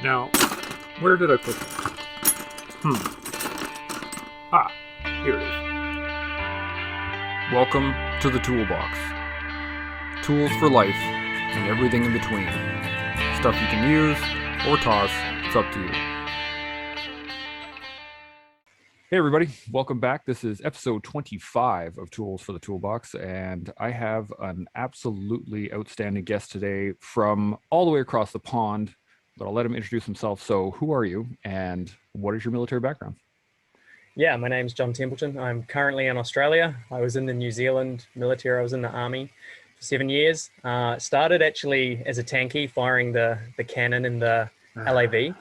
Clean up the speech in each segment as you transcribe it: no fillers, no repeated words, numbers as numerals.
Now, where did I put it? Here it is. Welcome to the Toolbox. Tools for life and everything in between. Stuff you can use or toss, it's up to you. Hey everybody, welcome back. This is episode 25 of Tools for the Toolbox, and I have an absolutely outstanding guest today from all the way across the pond, but I'll let him introduce himself. So who are you and what is your military background? Yeah, my name's John Templeton. I'm currently in Australia. I was in the New Zealand military. I was in the Army for 7 years. Started actually as a tanky, firing the cannon in the LAV.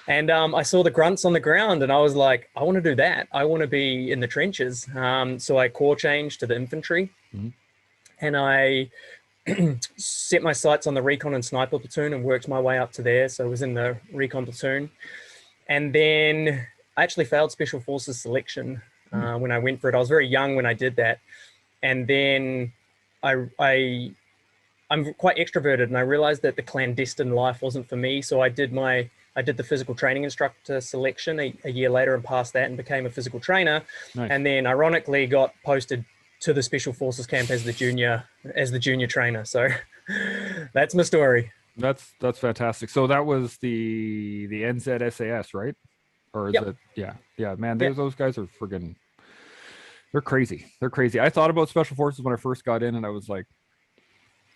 And I saw the grunts on the ground and I was like, I want to do that. I want to be in the trenches. So I corps changed to the infantry. Mm-hmm. And I set my sights on the recon and sniper platoon and worked my way up to there. So I was in the recon platoon. And then I actually failed Special Forces selection when I went for it. I was very young when I did that. And then I'm quite extroverted, and I realized that the clandestine life wasn't for me. So I did the physical training instructor selection a year later and passed that and became a physical trainer. Nice. And then ironically got posted to the Special Forces camp as the junior trainer. So that's my story. That's fantastic. So that was the NZSAS, right? Or is it? Yeah, man, those guys are friggin', they're crazy. They're crazy. I thought about Special Forces when I first got in, and I was like,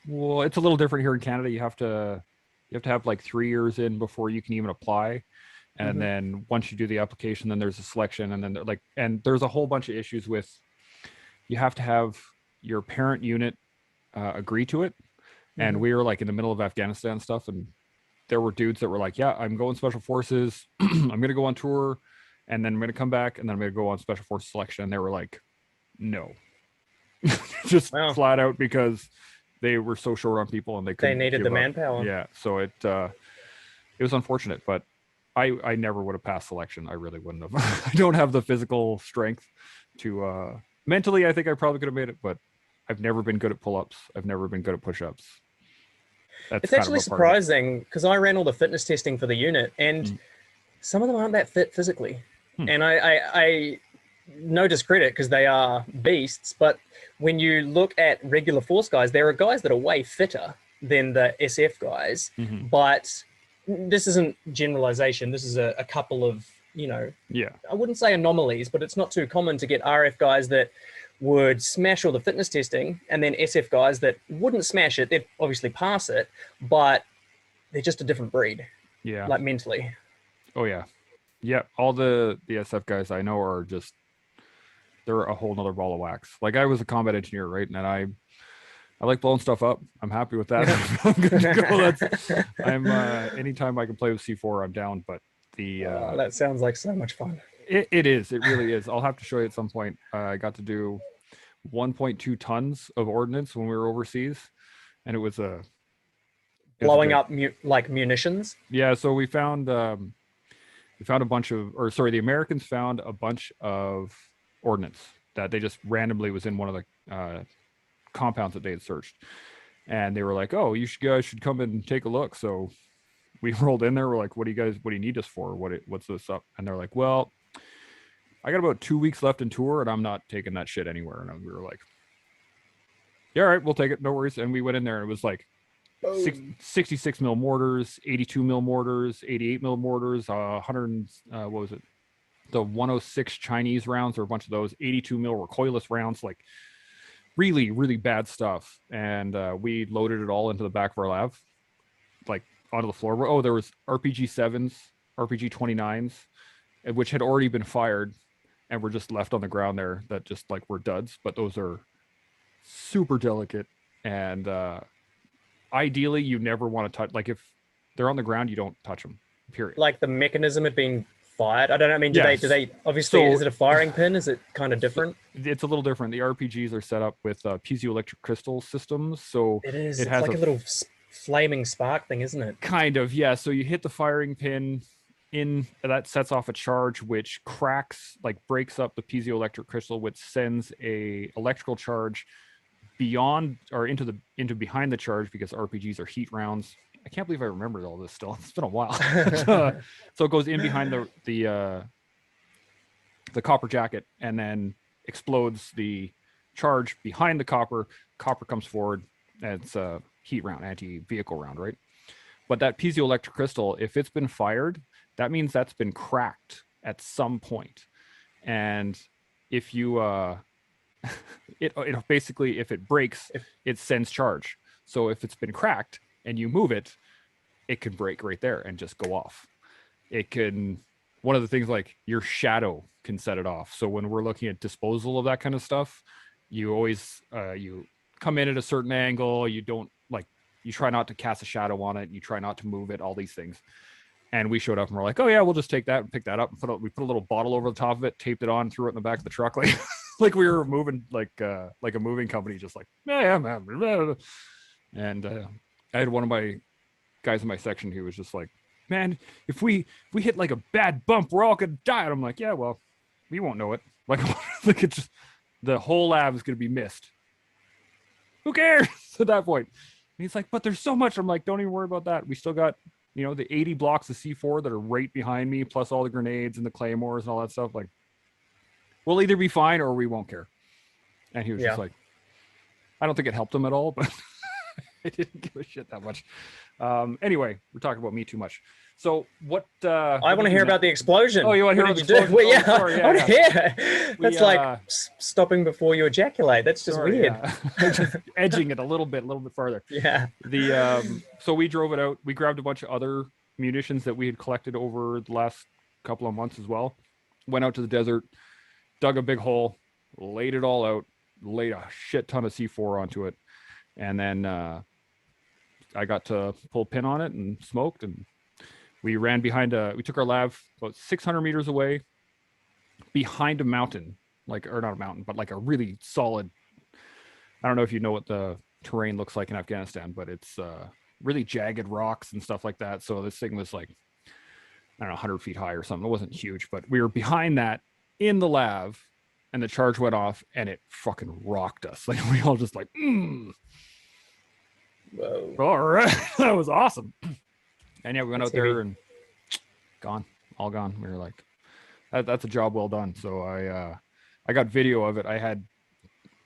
well, it's a little different here in Canada. You have to have like 3 years in before you can even apply. And then once you do the application, then there's a selection, and then and there's a whole bunch of issues with, you have to have your parent unit agree to it. And we were like in the middle of Afghanistan stuff, and there were dudes that were like, yeah, I'm going Special Forces. I'm going to go on tour, and then I'm going to come back, and then I'm going to go on Special Forces selection. And they were like, no, just flat out, because they were so short on people and they needed the manpower. Yeah. So it was unfortunate, but I never would have passed selection. I really wouldn't have. I don't have the physical strength to, mentally, I think I probably could have made it, but I've never been good at pull-ups. I've never been good at push-ups. It's actually surprising, because I ran all the fitness testing for the unit, and some of them aren't that fit physically. And I no discredit, because they are beasts, but when you look at regular force guys, there are guys that are way fitter than the SF guys. But this isn't generalization. This is a couple of, I wouldn't say anomalies, but it's not too common to get RF guys that would smash all the fitness testing, and then SF guys that wouldn't smash it. They'd obviously pass it, but they're just a different breed. Yeah. Like mentally. Oh yeah. Yeah. All the SF guys I know are just, they're a whole nother ball of wax. Like, I was a combat engineer, right? And I like blowing stuff up. I'm happy with that. I'm good to go. Anytime I can play with C4, I'm down. But that sounds like so much fun. It is. It really is. I'll have to show you at some point. I got to do 1.2 tons of ordnance when we were overseas, and it was blowing up like munitions. Yeah. So we found a bunch of, the Americans found a bunch of ordnance that they just randomly was in one of the compounds that they had searched, and they were like, "Oh, you guys should come and take a look." So we rolled in there. We're like, what do you need us for? What's this up? And they're like, well, I got about 2 weeks left in tour, and I'm not taking that shit anywhere. And we were like, yeah, all right, we'll take it, no worries. And we went in there, and it was like 66 mil mortars, 82 mil mortars, 88 mil mortars, 100 what was it, the 106 Chinese rounds, or a bunch of those 82 mil recoilless rounds, like really, really bad stuff. And we loaded it all into the back of our lab, like onto the floor. Oh, there was RPG 7s, RPG 29s, which had already been fired and were just left on the ground there, that just like were duds. But those are super delicate, and ideally you never want to touch, like if they're on the ground, you don't touch them, period. Like the mechanism had been fired. I don't know. I mean, do they obviously, is it a firing pin? Is it kind of different? It's a little different. The RPGs are set up with piezoelectric crystal systems. So it's like a little flaming spark thing, isn't it? Kind of, yeah. So you hit the firing pin that sets off a charge, which breaks up the piezoelectric crystal, which sends a electrical charge beyond or into behind the charge, because RPGs are heat rounds, I can't believe I remembered all this still. It's been a while. So it goes in behind the copper jacket and then explodes the charge behind the copper. Copper comes forward. And it's a heat round, anti-vehicle round, right? But that piezoelectric crystal, if it's been fired, that means that's been cracked at some point. And if you it basically, if it breaks, it sends charge. So if it's been cracked and you move it, it could break right there and just go off. It can, one of the things, like your shadow can set it off. So when we're looking at disposal of that kind of stuff, you always you come in at a certain angle. You don't, like, you try not to cast a shadow on it. You try not to move it, all these things. And we showed up and we're like, oh yeah, we'll just take that and pick that up and we put a little bottle over the top of it, taped it on, threw it in the back of the truck, like like we were moving, like a moving company, just like, yeah, man. And I had one of my guys in my section who was just like, man, if we hit like a bad bump, we're all gonna die. And I'm like, yeah, well, we won't know it. Like it's just, the whole lab is gonna be missed. Who cares at that point? And he's like, but there's so much. I'm like, don't even worry about that. We still got, you know, the 80 blocks of C4 that are right behind me, plus all the grenades and the claymores and all that stuff. Like, we'll either be fine or we won't care. And he was just like, I don't think it helped him at all, but I didn't give a shit that much. Anyway, we're talking about me too much. So what? I want to hear about the explosion. Oh, you want to hear about the explosion? Well, yeah, sorry, I want to hear. That's like stopping before you ejaculate. That's just weird. Yeah. Just edging it a little bit farther. Yeah. So we drove it out. We grabbed a bunch of other munitions that we had collected over the last couple of months as well. Went out to the desert, dug a big hole, laid it all out, laid a shit ton of C4 onto it, and then I got to pull a pin on it and smoked, and we ran behind we took our lab about 600 meters away behind a mountain, or not a mountain, but like a really solid, I don't know if you know what the terrain looks like in Afghanistan, but it's really jagged rocks and stuff like that. So this thing was like, I don't know, 100 feet high or something. It wasn't huge, but we were behind that in the lab, and the charge went off and it fucking rocked us. Like, we all just like, Whoa. All right. That was awesome. And yeah, we went out there and all gone. We were like, that's a job well done. So I got video of it. I had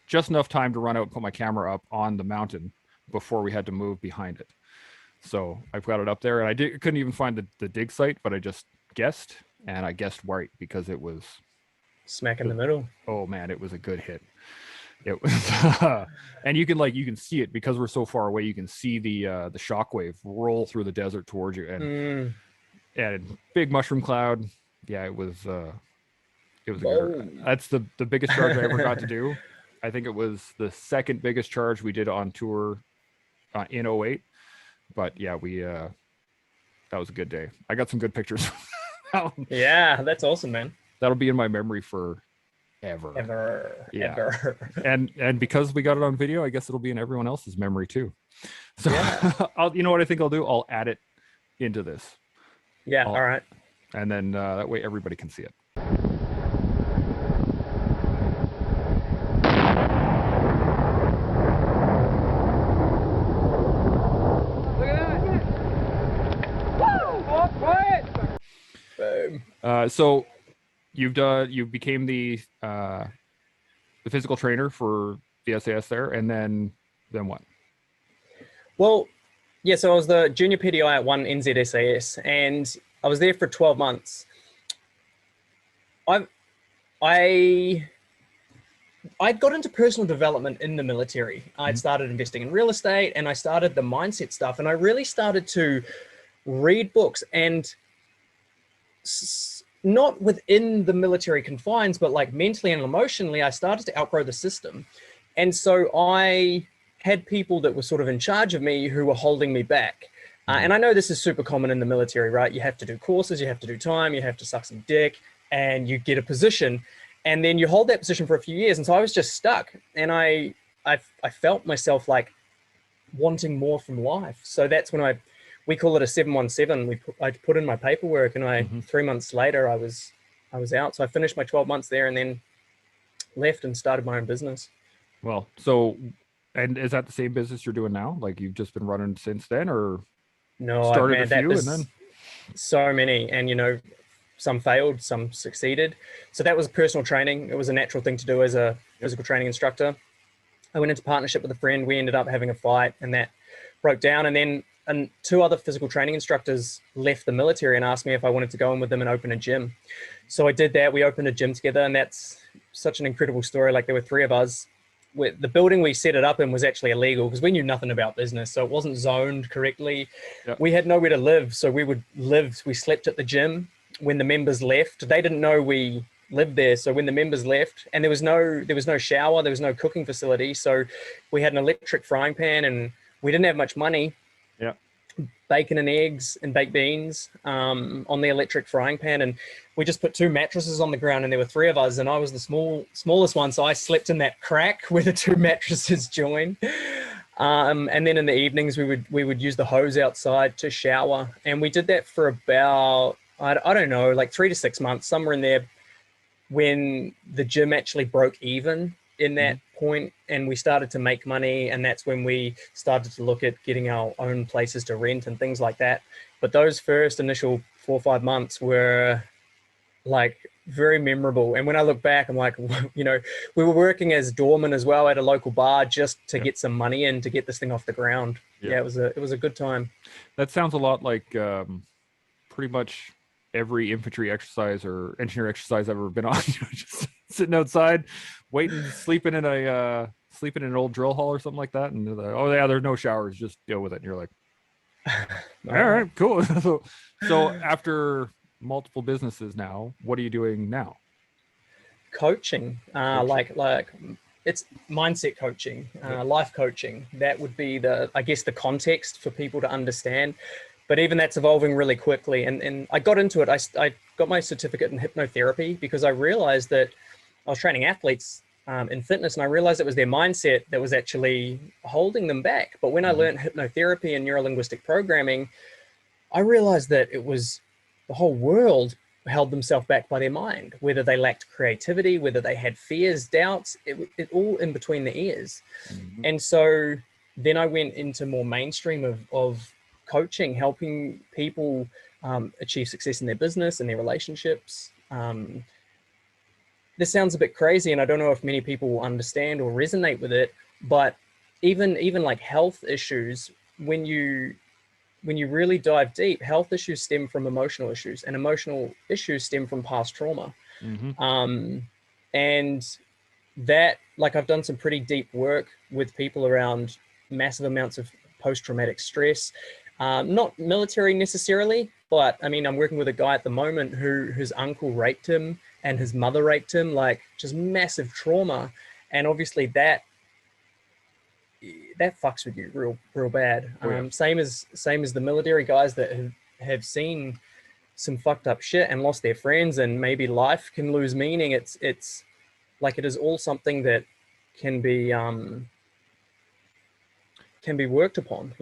just enough time to run out and put my camera up on the mountain before we had to move behind it. So I've got it up there, and I couldn't even find the dig site, but I just guessed, and I guessed right because it was smack in the middle. Oh man, it was a good hit. It was, and you can see it because we're so far away. You can see the shockwave roll through the desert towards you, and big mushroom cloud. Yeah, it was a good, that's the biggest charge I ever got to do. I think it was the second biggest charge we did on tour in 08. But yeah, that was a good day. I got some good pictures. Yeah, that's awesome, man. That'll be in my memory for ever. And because we got it on video, I guess it'll be in everyone else's memory too. So you know what I think I'll do? I'll add it into this. Yeah, all right. And then that way everybody can see it. Look at that. Woo! Boom. So you became the physical trainer for the SAS there, and then what? Well, yeah, so I was the junior PDI at 1 NZSAS, and I was there for 12 months. I got into personal development in the military. I'd started investing in real estate, and I started the mindset stuff, and I really started to read books, and not within the military confines, but like mentally and emotionally, I started to outgrow the system. And so I had people that were sort of in charge of me who were holding me back. And I know this is super common in the military, right? You have to do courses, you have to do time, you have to suck some dick, and you get a position, and then you hold that position for a few years. And so I was just stuck, and I felt myself like wanting more from life. So that's when we call it a 717. I put in my paperwork, and 3 months later I was out. So I finished my 12 months there and then left and started my own business. Well, so, and is that the same business you're doing now? Like, you've just been running since then, or? No, started man, a few and then so many, and some failed, some succeeded. So that was personal training. It was a natural thing to do as a physical training instructor. I went into partnership with a friend. We ended up having a fight, and that broke down. And then two other physical training instructors left the military and asked me if I wanted to go in with them and open a gym. So I did that. We opened a gym together, and that's such an incredible story. Like, there were three of us. The building we set it up in was actually illegal because we knew nothing about business. So it wasn't zoned correctly. Yep. We had nowhere to live. So we slept at the gym. When the members left, they didn't know we lived there. So when the members left, and there was no shower, there was no cooking facility. So we had an electric frying pan, and we didn't have much money. Yeah. Bacon and eggs and baked beans on the electric frying pan, and we just put two mattresses on the ground, and there were three of us, and I was the smallest one, so I slept in that crack where the two mattresses join. And then in the evenings we would use the hose outside to shower, and we did that for about I don't know, like 3 to 6 months, somewhere in there, when the gym actually broke even in that point, and we started to make money, and that's when we started to look at getting our own places to rent and things like that. But those first initial 4 or 5 months were like very memorable, and when I look back, I'm like, we were working as doorman as well at a local bar just to get some money in to get this thing off the ground. Yeah, it was a good time. That sounds a lot like pretty much every infantry exercise or engineer exercise I've ever been on. Just sitting outside, waiting, sleeping in an old drill hall or something like that, and they're like, oh yeah, there's no showers, just deal with it. And you're like, all right, cool. So after multiple businesses now, what are you doing now? Coaching. Like it's mindset coaching, life coaching. That would be the context for people to understand. But even that's evolving really quickly. And I got into it. I got my certificate in hypnotherapy because I realized that I was training athletes in fitness, and I realized it was their mindset that was actually holding them back. But when I learned hypnotherapy and neuro-linguistic programming, I realized that it was the whole world held themselves back by their mind, whether they lacked creativity, whether they had fears, doubts, it all in between the ears. And so then I went into more mainstream of coaching, helping people achieve success in their business and their relationships. This sounds a bit crazy, and I don't know if many people will understand or resonate with it, but even like health issues, when you really dive deep, health issues stem from emotional issues, and emotional issues stem from past trauma. And that, like, I've done some pretty deep work with people around massive amounts of post-traumatic stress. Not military necessarily, but I mean, I'm working with a guy at the moment whose uncle raped him and his mother raped him, like just massive trauma. And obviously that fucks with you real bad. Same as the military guys that have seen some fucked up shit and lost their friends, and maybe life can lose meaning. It's like, it is all something that can be worked upon,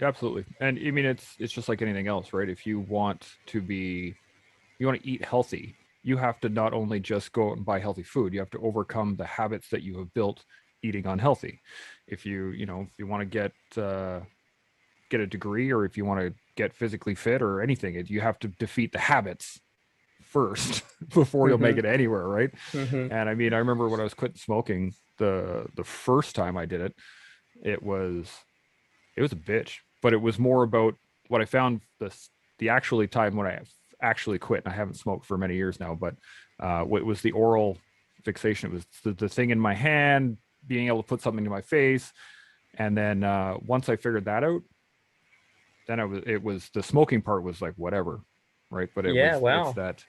Absolutely. And I mean, it's just like anything else, right? If you want to eat healthy, you have to not only just go out and buy healthy food, you have to overcome the habits that you have built eating unhealthy. If you want to get a degree, or if you want to get physically fit or anything, you have to defeat the habits first before you'll make it anywhere, right? And I mean, I remember when I was quitting smoking, the first time I did it, it was a bitch, but it was more about what I found the actually time when I actually quit, and I haven't smoked for many years now, but it was the oral fixation. It was the thing in my hand, being able to put something in my face. And then once I figured that out, then it was the smoking part was like whatever, right? But it's that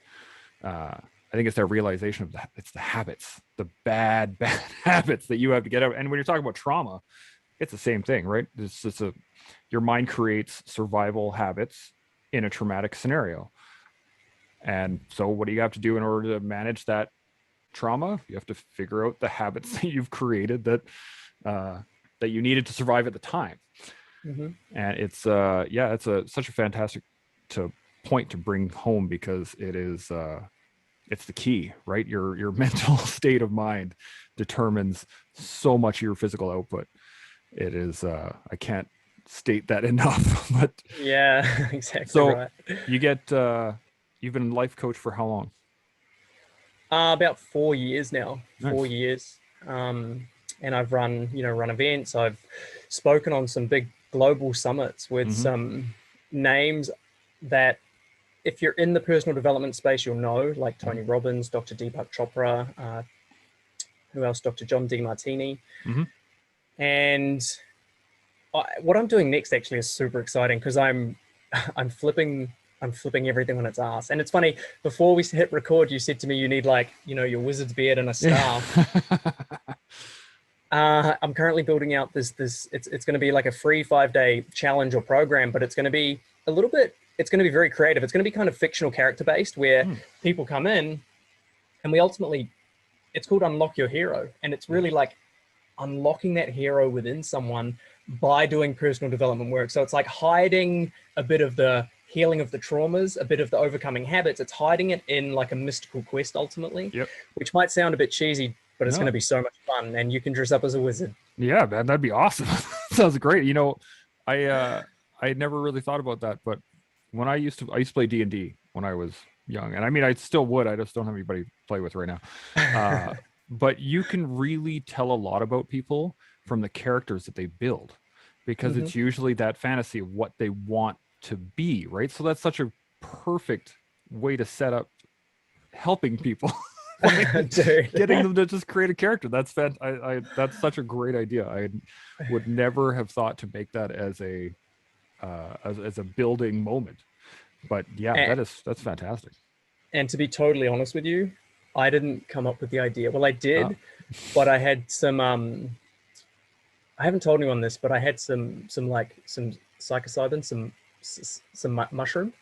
I think it's that realization of it's the habits, the bad habits that you have to get out. And when you're talking about trauma, it's the same thing, right? Your mind creates survival habits in a traumatic scenario. And so what do you have to do in order to manage that trauma? You have to figure out the habits that you've created that you needed to survive at the time. And it's such a fantastic point to bring home, because it is it's the key, right? Your mental state of mind determines so much of your physical output. It is I can't state that enough. But yeah, exactly so right. you get you've been a life coach for how long? About 4 years now. Nice. 4 years. And I've run events. I've spoken on some big global summits with some names that, if you're in the personal development space, you'll know, like Tony Robbins, Dr. Deepak Chopra, who else? Dr. John Demartini. And what I'm doing next actually is super exciting, because I'm flipping everything on its ass. And it's funny, before we hit record, you said to me you need, like, your wizard's beard and a staff. I'm currently building out this it's going to be like a free 5-day challenge or program, but it's going to be very creative. It's going to be kind of fictional character based, where people come in and we ultimately, it's called Unlock Your Hero. And it's really like unlocking that hero within someone by doing personal development work. So it's like hiding a bit of the healing of the traumas, a bit of the overcoming habits. It's hiding it in like a mystical quest ultimately, which might sound a bit cheesy, but it's going to be so much fun, and you can dress up as a wizard. Yeah, man, that'd be awesome. Sounds great. I never really thought about that, but when I used to play D&D when I was young, and I mean, I still would. I just don't have anybody to play with right now. But you can really tell a lot about people from the characters that they build, because it's usually that fantasy of what they want to be, right? So that's such a perfect way to set up helping people. Getting them to just create a character. That's that's such a great idea. I would never have thought to make that as a building moment, but yeah, that's fantastic. And to be totally honest with you, I didn't come up with the idea. Well, I did, but I had some I haven't told anyone this, but I had some psilocybin, some mushroom.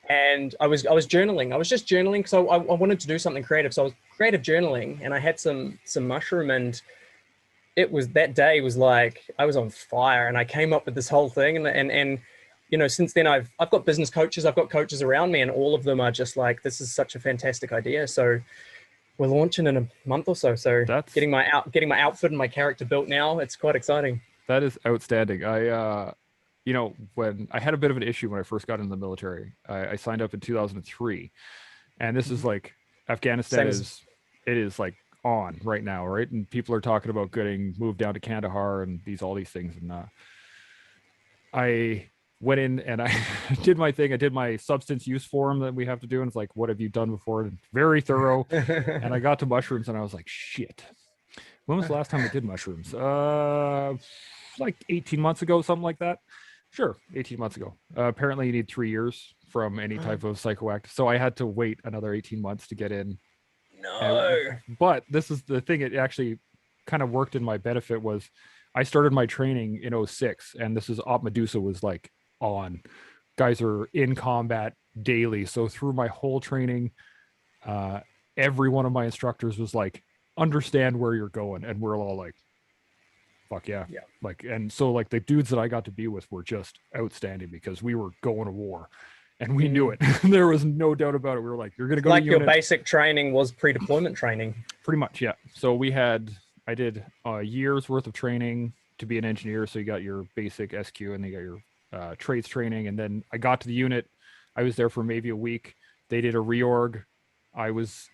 And I was journaling. I was just journaling because I wanted to do something creative. So I was creative journaling, and I had some mushroom, and it was, that day was like, I was on fire, and I came up with this whole thing. And since then I've got business coaches, I've got coaches around me, and all of them are just like, this is such a fantastic idea. So we're launching in a month or so. So that's getting my outfit and my character built now. It's quite exciting. That is outstanding. When I had a bit of an issue when I first got into the military, I signed up in 2003, and this is like Afghanistan is like on right now, right? And people are talking about getting moved down to Kandahar and all these things. And I went in and I did my thing. I did my substance use form that we have to do, and it's like, what have you done before? And very thorough. And I got to mushrooms, and I was like, shit. When was the last time I did mushrooms? Like 18 months ago, something like that. Sure, 18 months ago. Apparently you need 3 years from any type of psychoactive. So I had to wait another 18 months to get in. No. But this is the thing, it actually kind of worked in my benefit. Was I started my training in 06, and this is Op Medusa was like on. Guys are in combat daily. So through my whole training, every one of my instructors was like, understand where you're going. And we're all like, fuck yeah. Like, and so like the dudes that I got to be with were just outstanding, because we were going to war and we knew it. There was no doubt about it. We were like, you're going to go like to your basic training was pre-deployment training. Pretty much. Yeah. So I did a year's worth of training to be an engineer. So you got your basic SQ, and then you got your trades training. And then I got to the unit. I was there for maybe a week. They did a reorg. I was,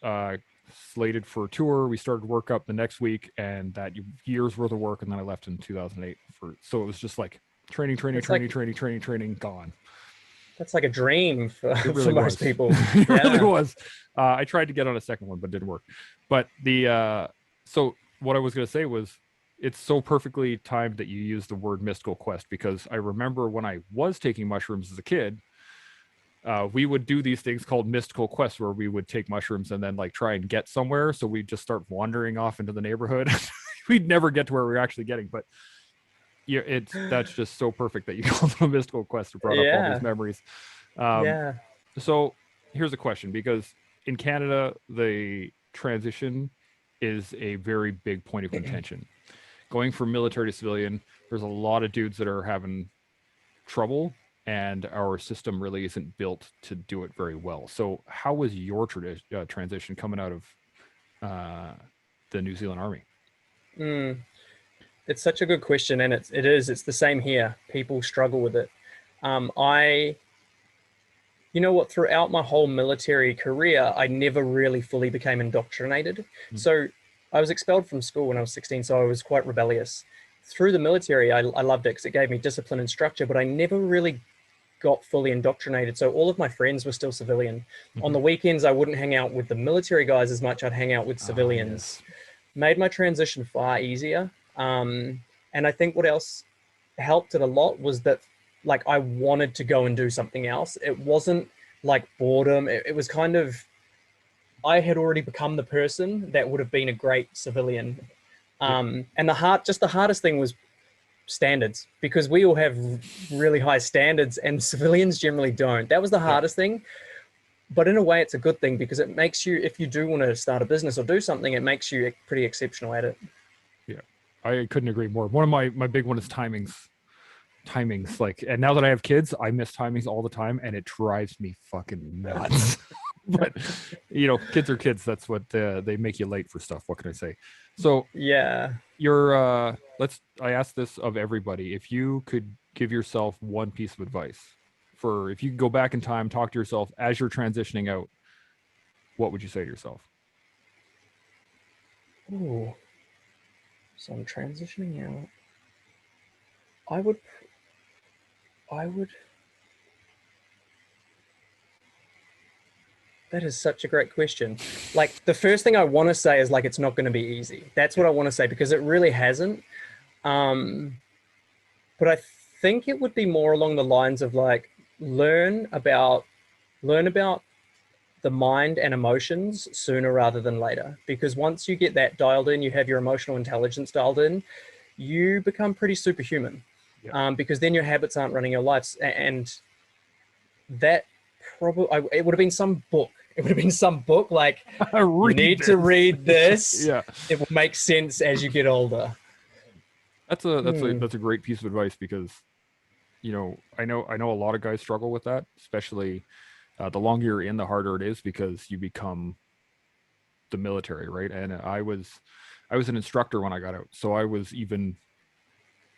slated for a tour. We started work up the next week, and that year's worth of work, and then I left in 2008 so it was just like training gone. That's like a dream for most people. It really was. I tried to get on a second one, but didn't work. But so what I was going to say was, it's so perfectly timed that you use the word mystical quest, because I remember when I was taking mushrooms as a kid, we would do these things called mystical quests, where we would take mushrooms and then like try and get somewhere. So we'd just start wandering off into the neighborhood. We'd never get to where we were actually getting, but that's just so perfect that you called it a mystical quest to brought up all these memories. So here's a question, because in Canada, the transition is a very big point of contention. Going from military to civilian, there's a lot of dudes that are having trouble, and our system really isn't built to do it very well. So how was your transition coming out of the New Zealand Army? It's such a good question, and it's the same here. People struggle with it. You know what, throughout my whole military career, I never really fully became indoctrinated. So I was expelled from school when I was 16, so I was quite rebellious. Through the military, I loved it because it gave me discipline and structure, but I never really got fully indoctrinated. So all of my friends were still civilian. On the weekends, I wouldn't hang out with the military guys as much. I'd hang out with civilians. Yes. Made my transition far easier. And I think what else helped it a lot was that, like, I wanted to go and do something else. It wasn't like boredom. It was kind of, I had already become the person that would have been a great civilian. And the hardest thing was standards, because we all have really high standards and civilians generally don't. That was the hardest thing. But in a way, it's a good thing, because it makes you, if you do want to start a business or do something, it makes you pretty exceptional at it. Yeah, I couldn't agree more. One of my big one is timings. Like, and now that I have kids, I miss timings all the time, and it drives me fucking nuts. But you know, kids are kids. That's what they make you late for stuff. What can I say? So yeah, I asked this of everybody. If you could give yourself one piece of advice for, if you could go back in time, talk to yourself as you're transitioning out, what would you say to yourself? Ooh, so I'm transitioning out. I would. That is such a great question. Like, the first thing I want to say is, like, it's not going to be easy. That's what I want to say, because it really hasn't. But I think it would be more along the lines of, like, learn about the mind and emotions sooner rather than later. Because once you get that dialed in, you have your emotional intelligence dialed in, you become pretty superhuman. Because then your habits aren't running your lives. And that probably, it would have been some book. It would have been some book like, you need to read this. Yeah, it will make sense as you get older. That's a great piece of advice, because, you know, I know a lot of guys struggle with that, especially the longer you're in, the harder it is, because you become the military, right? And I was an instructor when I got out, so I was even,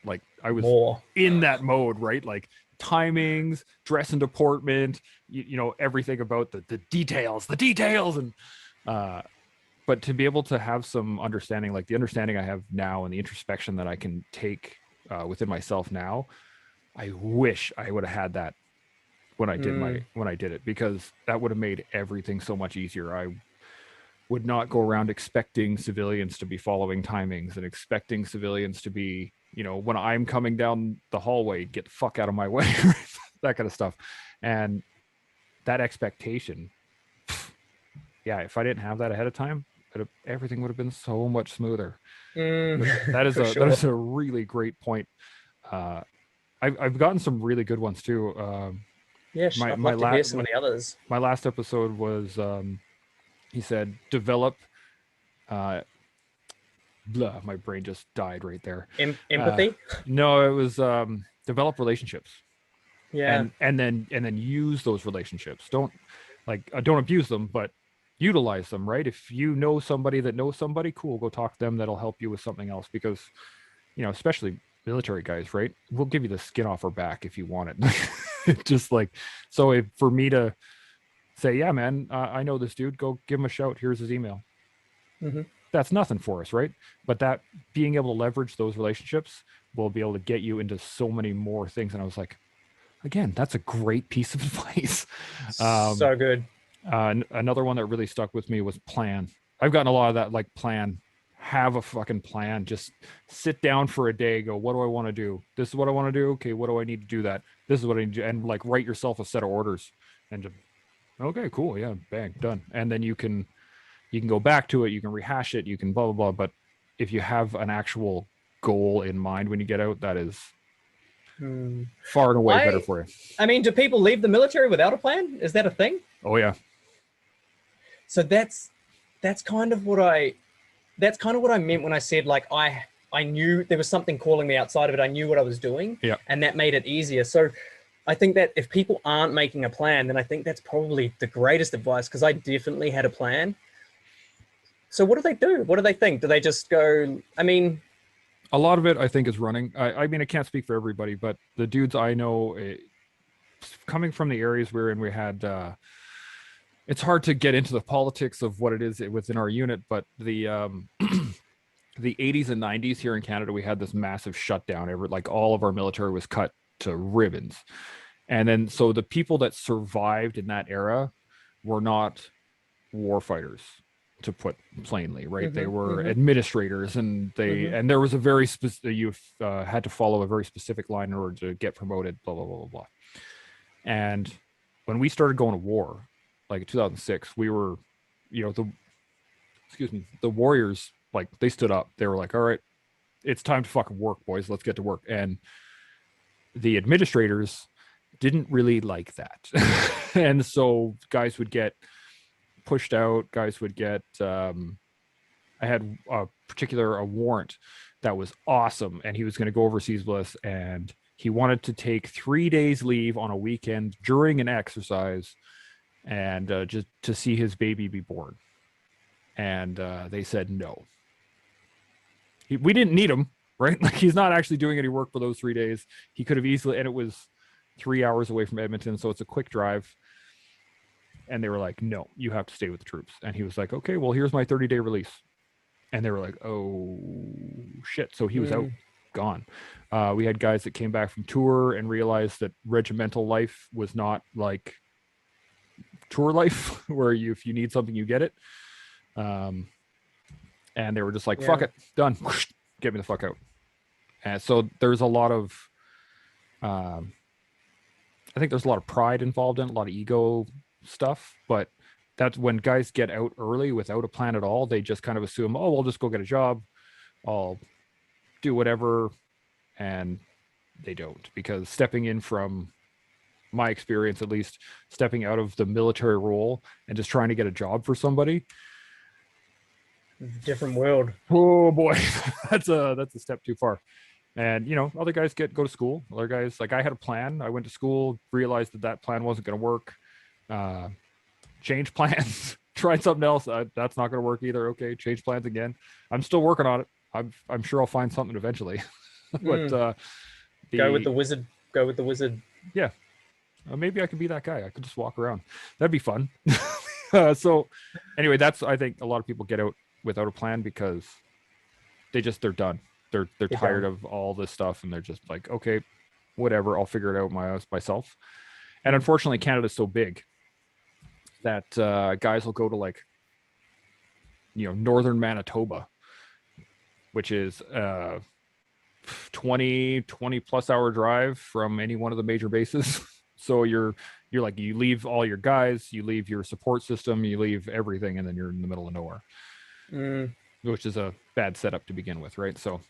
like, I was more in that mode, right? Like, timings, dress and deportment, you know, everything about the details, and but to be able to have some understanding, like the understanding I have now and the introspection that I can take within myself now, I wish I would have had that when I did it, because that would have made everything so much easier. I would not go around expecting civilians to be following timings and expecting civilians to be, you know, when I'm coming down the hallway, get the fuck out of my way, that kind of stuff. And that expectation, yeah, if I didn't have that ahead of time, everything would have been so much smoother. That is a really great point. I've gotten some really good ones too. I'd love to hear some of the others. My last episode was, he said, develop, my brain just died right there. Empathy? No, it was develop relationships. Yeah. And then use those relationships. Don't abuse them, but utilize them, right? If you know somebody that knows somebody, cool, go talk to them. That'll help you with something else, because, you know, especially military guys, right? We'll give you the skin off our back if you want it. Just like, so for me to say, yeah, man, I know this dude, go give him a shout. Here's his email. That's nothing for us, right? But that being able to leverage those relationships will be able to get you into so many more things. And I was like, again, that's a great piece of advice. So good. Another one that really stuck with me was plan. I've gotten a lot of that, like, plan. Have a fucking plan. Just sit down for a day, go, what do I want to do? This is what I want to do. Okay, what do I need to do that? This is what I need to do. And, like, write yourself a set of orders and just, okay, cool, yeah, bang, done. And then you can go back to it, you can rehash it, you can blah, blah, blah. But if you have an actual goal in mind when you get out, that is far and away better for you. I mean, do people leave the military without a plan? Is that a thing? Oh, yeah. So that's kind of what I meant when I said, like, I knew there was something calling me outside of it. I knew what I was doing, and that made it easier. So I think that if people aren't making a plan, then I think that's probably the greatest advice, because I definitely had a plan. So what do they do? What do they think? Do they just go, I mean, A lot of it, I think, is running. I mean, I can't speak for everybody, but the dudes I know, coming from the areas we're in, we had. It's hard to get into the politics of what it is within our unit, but the the 80s and 90s here in Canada, we had this massive shutdown. Like all of our military was cut to ribbons, and then so the people that survived in that era were not war fighters, to put plainly, right? They were administrators, and and there was a very specific, you had to follow a very specific line in order to get promoted, blah blah blah blah blah. And when we started going to war, like in 2006, we were, the warriors, like, they stood up. They were like, all right, it's time to fucking work, boys, let's get to work. And the administrators didn't really like that. And so guys would get pushed out. Guys would get I had a warrant that was awesome, and he was going to go overseas with us, and he wanted to take 3 days leave on a weekend during an exercise, and just to see his baby be born. And they said no. We didn't need him, right? Like, he's not actually doing any work for those 3 days. He could have easily, and it was 3 hours away from Edmonton, so it's a quick drive. And they were like, no, you have to stay with the troops. And he was like, okay, well, here's my 30-day release. And they were like, oh shit. So he was out, gone. We had guys that came back from tour and realized that regimental life was not like tour life, where if you need something, you get it. And they were just like, fuck it, done. Get me the fuck out. And so there's a lot of, I think there's a lot of pride involved in it, a lot of ego stuff, but that's when guys get out early without a plan at all. They just kind of assume, oh, I'll just go get a job, I'll do whatever. And they don't, because stepping in, from my experience at least, stepping out of the military role and just trying to get a job for somebody, different world. Oh boy, that's a step too far. And other guys go to school. Other guys, like, I had a plan. I went to school, realized that plan wasn't going to work. Change plans, tried something else. That's not going to work either. Okay, change plans again. I'm still working on it. I'm sure I'll find something eventually. But go with the wizard. Yeah, maybe I could be that guy. I could just walk around. That'd be fun. So anyway, I think a lot of people get out without a plan because they're done. They're tired of all this stuff, and they're just like, okay, whatever, I'll figure it out myself. And unfortunately, Canada's so big that guys will go to, like, northern Manitoba, which is 20 plus hour drive from any one of the major bases. So you're like, you leave all your guys, you leave your support system, you leave everything, and then you're in the middle of nowhere, which is a bad setup to begin with, right? So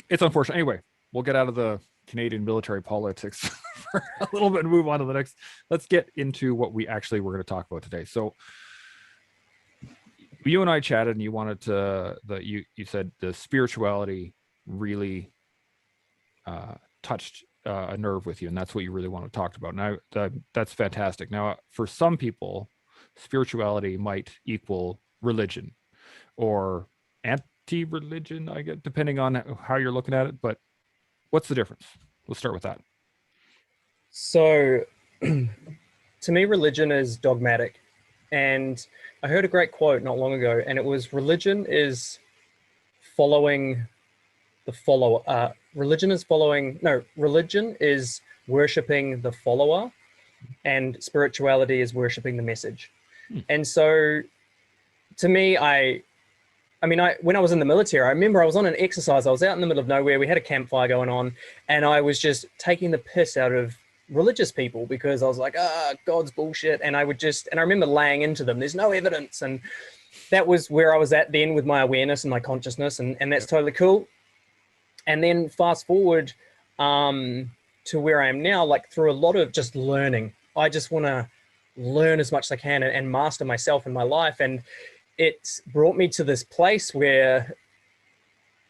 it's unfortunate. Anyway, we'll get out of the Canadian military politics for a little bit and move on to the next. Let's get into what we actually were going to talk about today. So you and I chatted, and you wanted to, you said the spirituality really touched a nerve with you, and that's what you really want to talk about. Now, that's fantastic. Now, for some people, spirituality might equal religion or anti-religion, I guess, depending on how you're looking at it. But what's the difference? Let's start with that. So, to me, religion is dogmatic. And I heard a great quote not long ago, and it was, religion is following the follower. Religion is worshipping the follower, and spirituality is worshipping the message. And so, to me, when I was in the military, I remember I was on an exercise. I was out in the middle of nowhere. We had a campfire going on, and I was just taking the piss out of religious people because I was like, God's bullshit. And I remember laying into them. There's no evidence. And that was where I was at then with my awareness and my consciousness. And that's totally cool. And then fast forward to where I am now, like, through a lot of just learning. I just want to learn as much as I can and master myself and my life. And it's brought me to this place where,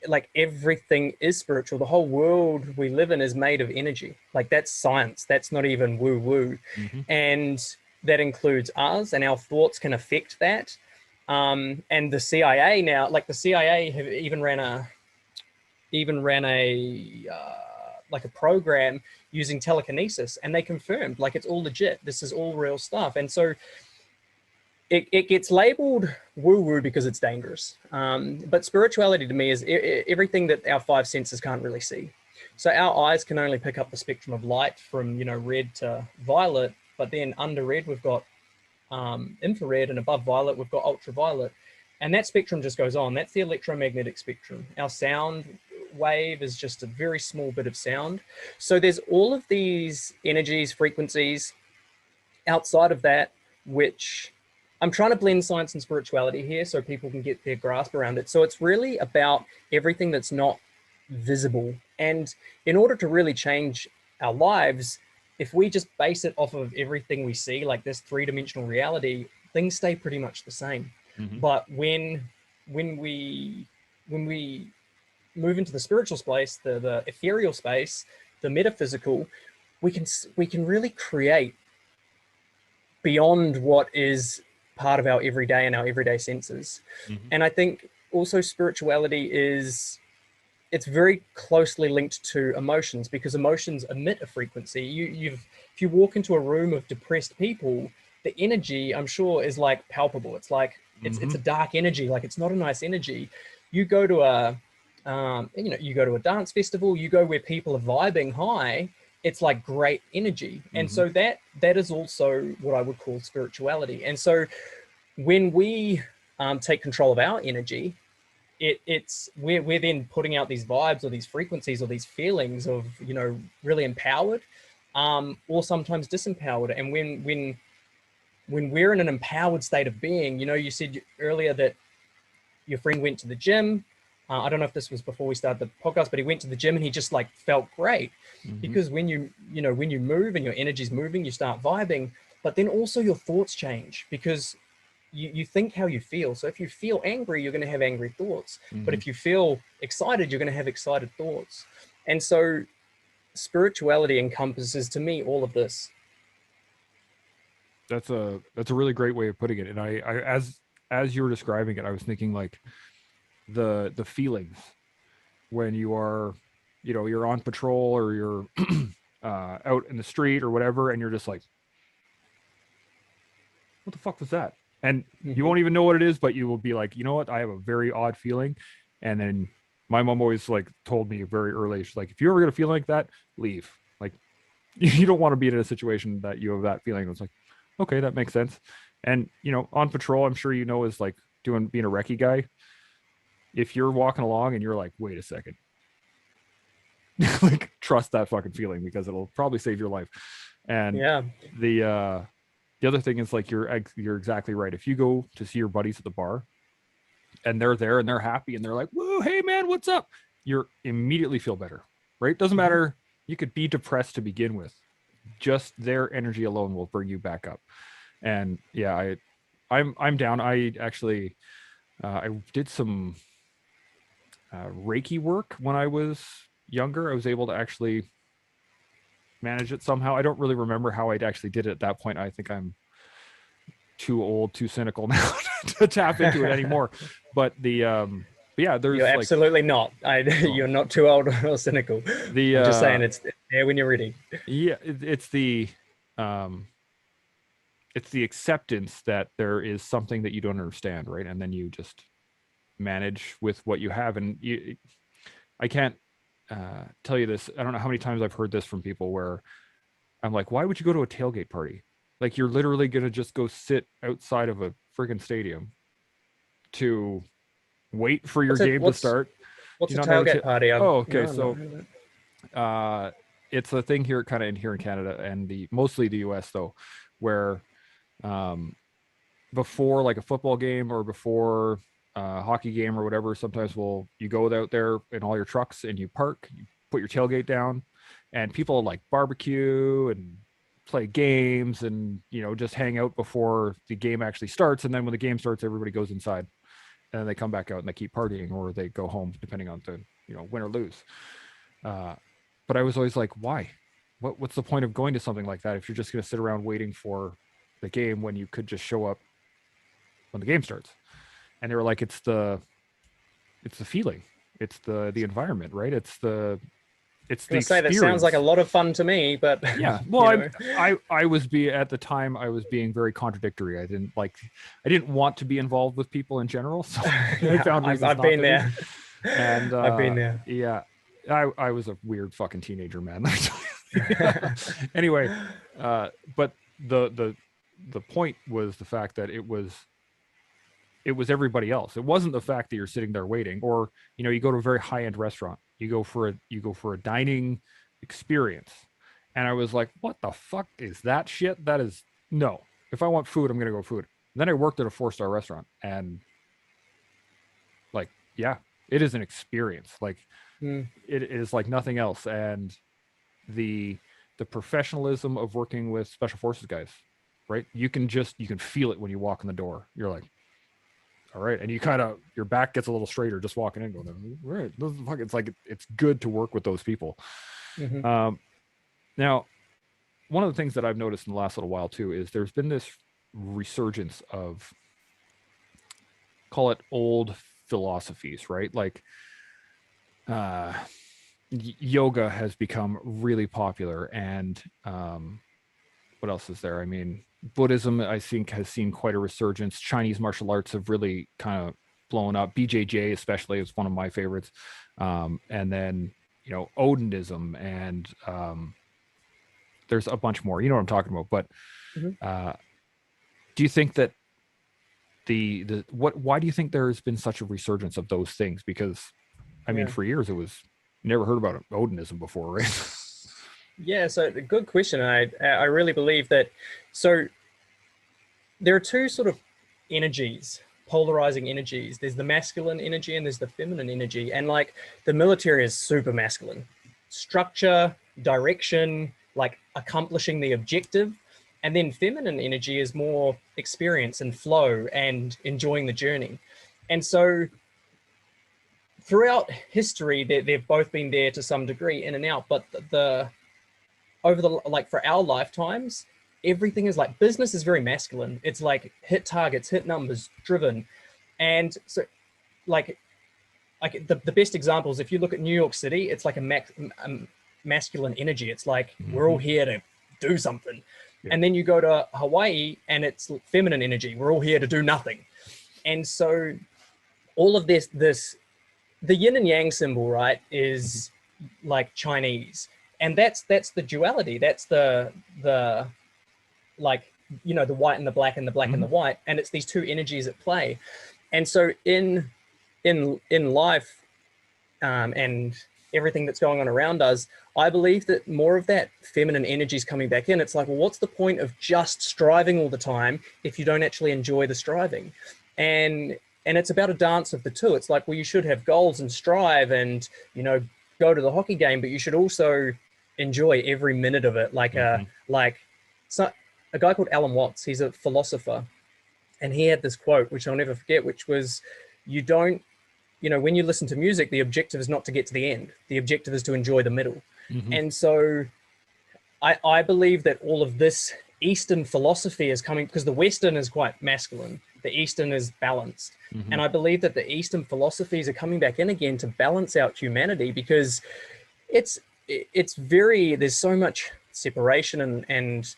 like, everything is spiritual. The whole world we live in is made of energy. Like, that's science. That's not even woo-woo. And that includes us, and our thoughts can affect that. And the CIA now, like, the CIA have even ran even ran a like a program using telekinesis, and they confirmed like it's all legit. This is all real stuff. And so it gets labeled woo-woo because it's dangerous. But spirituality to me is everything that our five senses can't really see. So our eyes can only pick up the spectrum of light from, red to violet, but then under red, we've got infrared, and above violet, we've got ultraviolet. And that spectrum just goes on. That's the electromagnetic spectrum. Our sound wave is just a very small bit of sound. So there's all of these energies, frequencies outside of that, which I'm trying to blend science and spirituality here so people can get their grasp around it. So it's really about everything that's not visible. And in order to really change our lives, if we just base it off of everything we see, like this three-dimensional reality, things stay pretty much the same. Mm-hmm. But when we move into the spiritual space, the ethereal space, the metaphysical, we can really create beyond what is part of our everyday and our everyday senses. Mm-hmm. And I think also spirituality it's very closely linked to emotions, because emotions emit a frequency. If you walk into a room of depressed people, the energy, I'm sure, is like palpable. It's like it's a dark energy. Like, it's not a nice energy. You go to you go to a dance festival, you go where people are vibing high, it's like great energy. And so that is also what I would call spirituality. And so when we take control of our energy, we're then putting out these vibes or these frequencies or these feelings of, really empowered, or sometimes disempowered. And when we're in an empowered state of being, you said earlier that your friend went to the gym. I don't know if this was before we started the podcast, but he went to the gym and he just like felt great. Because when you move and your energy's moving, you start vibing, but then also your thoughts change, because you think how you feel. So if you feel angry, you're going to have angry thoughts. But if you feel excited, you're going to have excited thoughts. And so spirituality encompasses, to me, all of this. That's a really great way of putting it. And I as you were describing it, I was thinking like the feelings when you are, you're on patrol or you're out in the street or whatever, and you're just like, what the fuck was that? And you won't even know what it is, but you will be like, you know what? I have a very odd feeling. And then my mom always like told me very early, she's like, if you're ever going to feel like that, leave. Like, you don't want to be in a situation that you have that feeling. It's like, okay, that makes sense. And, on patrol, I'm sure, is like being a recce guy. If you're walking along and you're like, wait a second, like, trust that fucking feeling, because it'll probably save your life. And the other thing is, like, you're exactly right. If you go to see your buddies at the bar and they're there and they're happy and they're like, whoa, hey man, what's up? You immediately feel better, right? Doesn't matter. You could be depressed to begin with. Just their energy alone will bring you back up. And yeah, I'm down. I actually, I did some Reiki work when I was younger. I was able to actually manage it somehow. I don't really remember how I actually did it at that point. I think I'm too old, too cynical now to tap into it anymore. But yeah, there's you're absolutely not. You're not too old or cynical. I'm just saying it's there when you're ready. Yeah, it's the acceptance that there is something that you don't understand, right? And then you just manage with what you have. And I can't tell you this. I don't know how many times I've heard this from people where I'm like, why would you go to a tailgate party? Like, you're literally going to just go sit outside of a friggin' stadium to wait for your game to start. What's a tailgate party? Okay. So it's a thing here in Canada and mostly the US though, where before like a football game or before a hockey game or whatever, sometimes you go out there in all your trucks and you park, you put your tailgate down, and people like barbecue and play games and just hang out before the game actually starts. And then when the game starts, everybody goes inside and then they come back out and they keep partying, or they go home depending on the win or lose. But I was always like, why? What's the point of going to something like that if you're just going to sit around waiting for the game when you could just show up when the game starts? And they were like, it's the feeling. it's the environment, right? It's the gonna say that sounds like a lot of fun to me, but yeah. Well, I was at the time I was being very contradictory. I didn't want to be involved with people in general, so I found reasons I've not been to there. And I've been there. Yeah, I was a weird fucking teenager, man. Anyway, but the point was the fact that it was everybody else. It wasn't the fact that you're sitting there waiting, or you go to a very high end restaurant. You go for a dining experience, and I was like, what the fuck is that shit? That is no. If I want food, I'm gonna go food. And then I worked at a 4-star restaurant, and like, yeah, it is an experience. Like, it is like nothing else, and the professionalism of working with special forces guys, right? You can feel it when you walk in the door. You're like, all right, and you kind of your back gets a little straighter just walking in, going, right, it's like it's good to work with those people. Now, one of the things that I've noticed in the last little while too is there's been this resurgence of, call it, old philosophies, right? Like yoga has become really popular, and what else is there? I mean, Buddhism, I think, has seen quite a resurgence. Chinese martial arts have really kind of blown up. BJJ especially is one of my favorites. And then, Odinism, and there's a bunch more. You know what I'm talking about. But do you think that why do you think there's been such a resurgence of those things? Because, I mean, for years it was, never heard about Odinism before, right? Yeah, so good question. I really believe that. So there are two sort of energies, polarizing energies. There's the masculine energy and there's the feminine energy. And like the military is super masculine. Structure, direction, like accomplishing the objective. And then feminine energy is more experience and flow and enjoying the journey. And so throughout history, they've both been there to some degree, in and out, but for our lifetimes, everything is like, business is very masculine. It's like hit targets, hit numbers, driven. And so like the best examples, if you look at New York City, it's like a masculine energy. It's like, we're all here to do something. Yeah. And then you go to Hawaii and it's feminine energy. We're all here to do nothing. And so all of this, the yin and yang symbol, right, is like Chinese. And that's the duality. That's the like, the white and the black and the black and the white. And it's these two energies at play. And so in life and everything that's going on around us, I believe that more of that feminine energy is coming back in. It's like, well, what's the point of just striving all the time if you don't actually enjoy the striving? And it's about a dance of the two. It's like, well, you should have goals and strive and, go to the hockey game, but you should also enjoy every minute of it. Like a guy called Alan Watts, he's a philosopher, and he had this quote, which I'll never forget, which was, when you listen to music, the objective is not to get to the end. The objective is to enjoy the middle. And so I believe that all of this Eastern philosophy is coming, because the Western is quite masculine. The Eastern is balanced. And I believe that the Eastern philosophies are coming back in again to balance out humanity, because there's so much separation and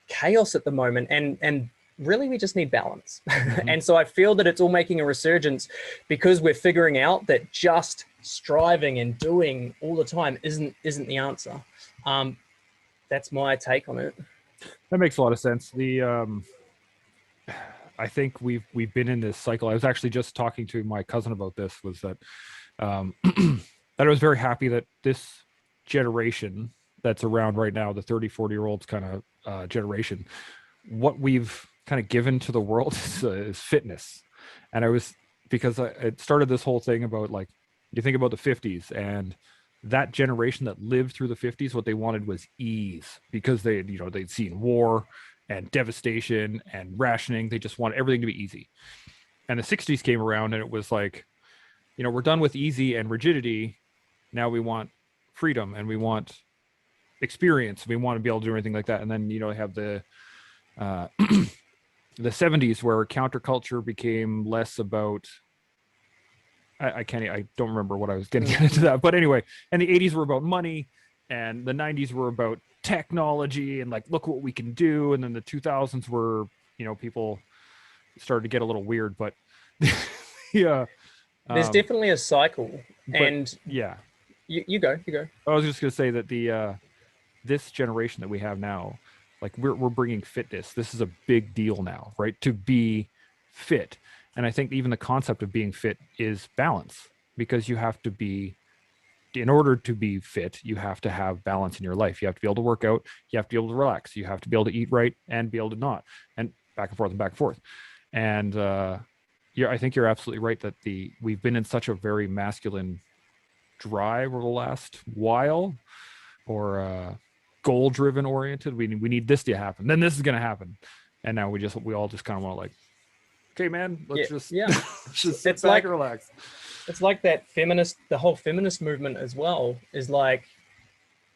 chaos at the moment. And really, we just need balance. And so I feel that it's all making a resurgence because we're figuring out that just striving and doing all the time isn't the answer. That's my take on it. That makes a lot of sense. I think we've been in this cycle. I was actually just talking to my cousin about this, was that that I was very happy that this generation that's around right now, the 30, 40-year-olds kind of generation, what we've kind of given to the world is fitness. And because it started this whole thing about, like, you think about the 50s, and that generation that lived through the 50s, what they wanted was ease, because they'd seen war and devastation and rationing. They just wanted everything to be easy. And the 60s came around, and it was like, we're done with easy and rigidity. Now we want freedom, and we want experience. We want to be able to do anything like that. And then, have the 70s, where counterculture became less about I can't, I don't remember what I was getting into that, but anyway, and the 80s were about money, and the 90s were about technology and like, look what we can do. And then the 2000s were, people started to get a little weird, but yeah. There's definitely a cycle. And yeah, you go. I was just going to say that this generation that we have now, like we're bringing fitness. This is a big deal now, right? To be fit. And I think even the concept of being fit is balance, because you have to be, in order to be fit, you have to have balance in your life. You have to be able to work out. You have to be able to relax. You have to be able to eat right and be able to not, and back and forth and back and forth. And I think you're absolutely right that we've been in such a very masculine drive over the last while, or goal-driven oriented. We need this to happen, then this is going to happen, and now we all just kind of want to like, okay, man, let's just sit back and relax. It's like that the whole feminist movement as well is like,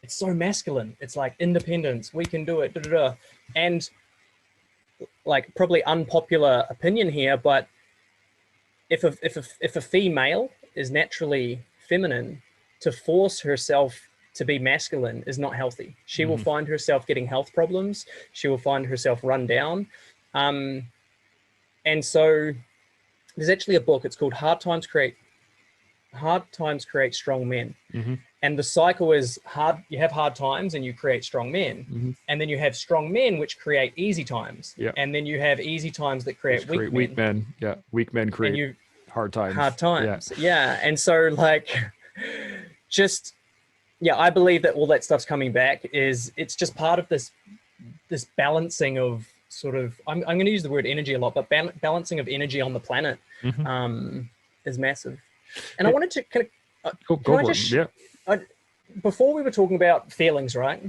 it's so masculine. It's like independence, we can do it, and like probably unpopular opinion here, but if a female is naturally feminine, to force herself to be masculine is not healthy. She will find herself getting health problems. She will find herself run down. And so there's actually a book, it's called Hard Times Create Strong Men. And the cycle is you have hard times and you create strong men. And then you have strong men which create easy times. And then you have easy times that create weak men. Yeah, weak men create hard times. Yeah. And so like, I believe that all that stuff's coming back. It's just part of this balancing of sort of, I'm going to use the word energy a lot, but balancing of energy on the planet is massive. And I wanted to before we were talking about feelings, right?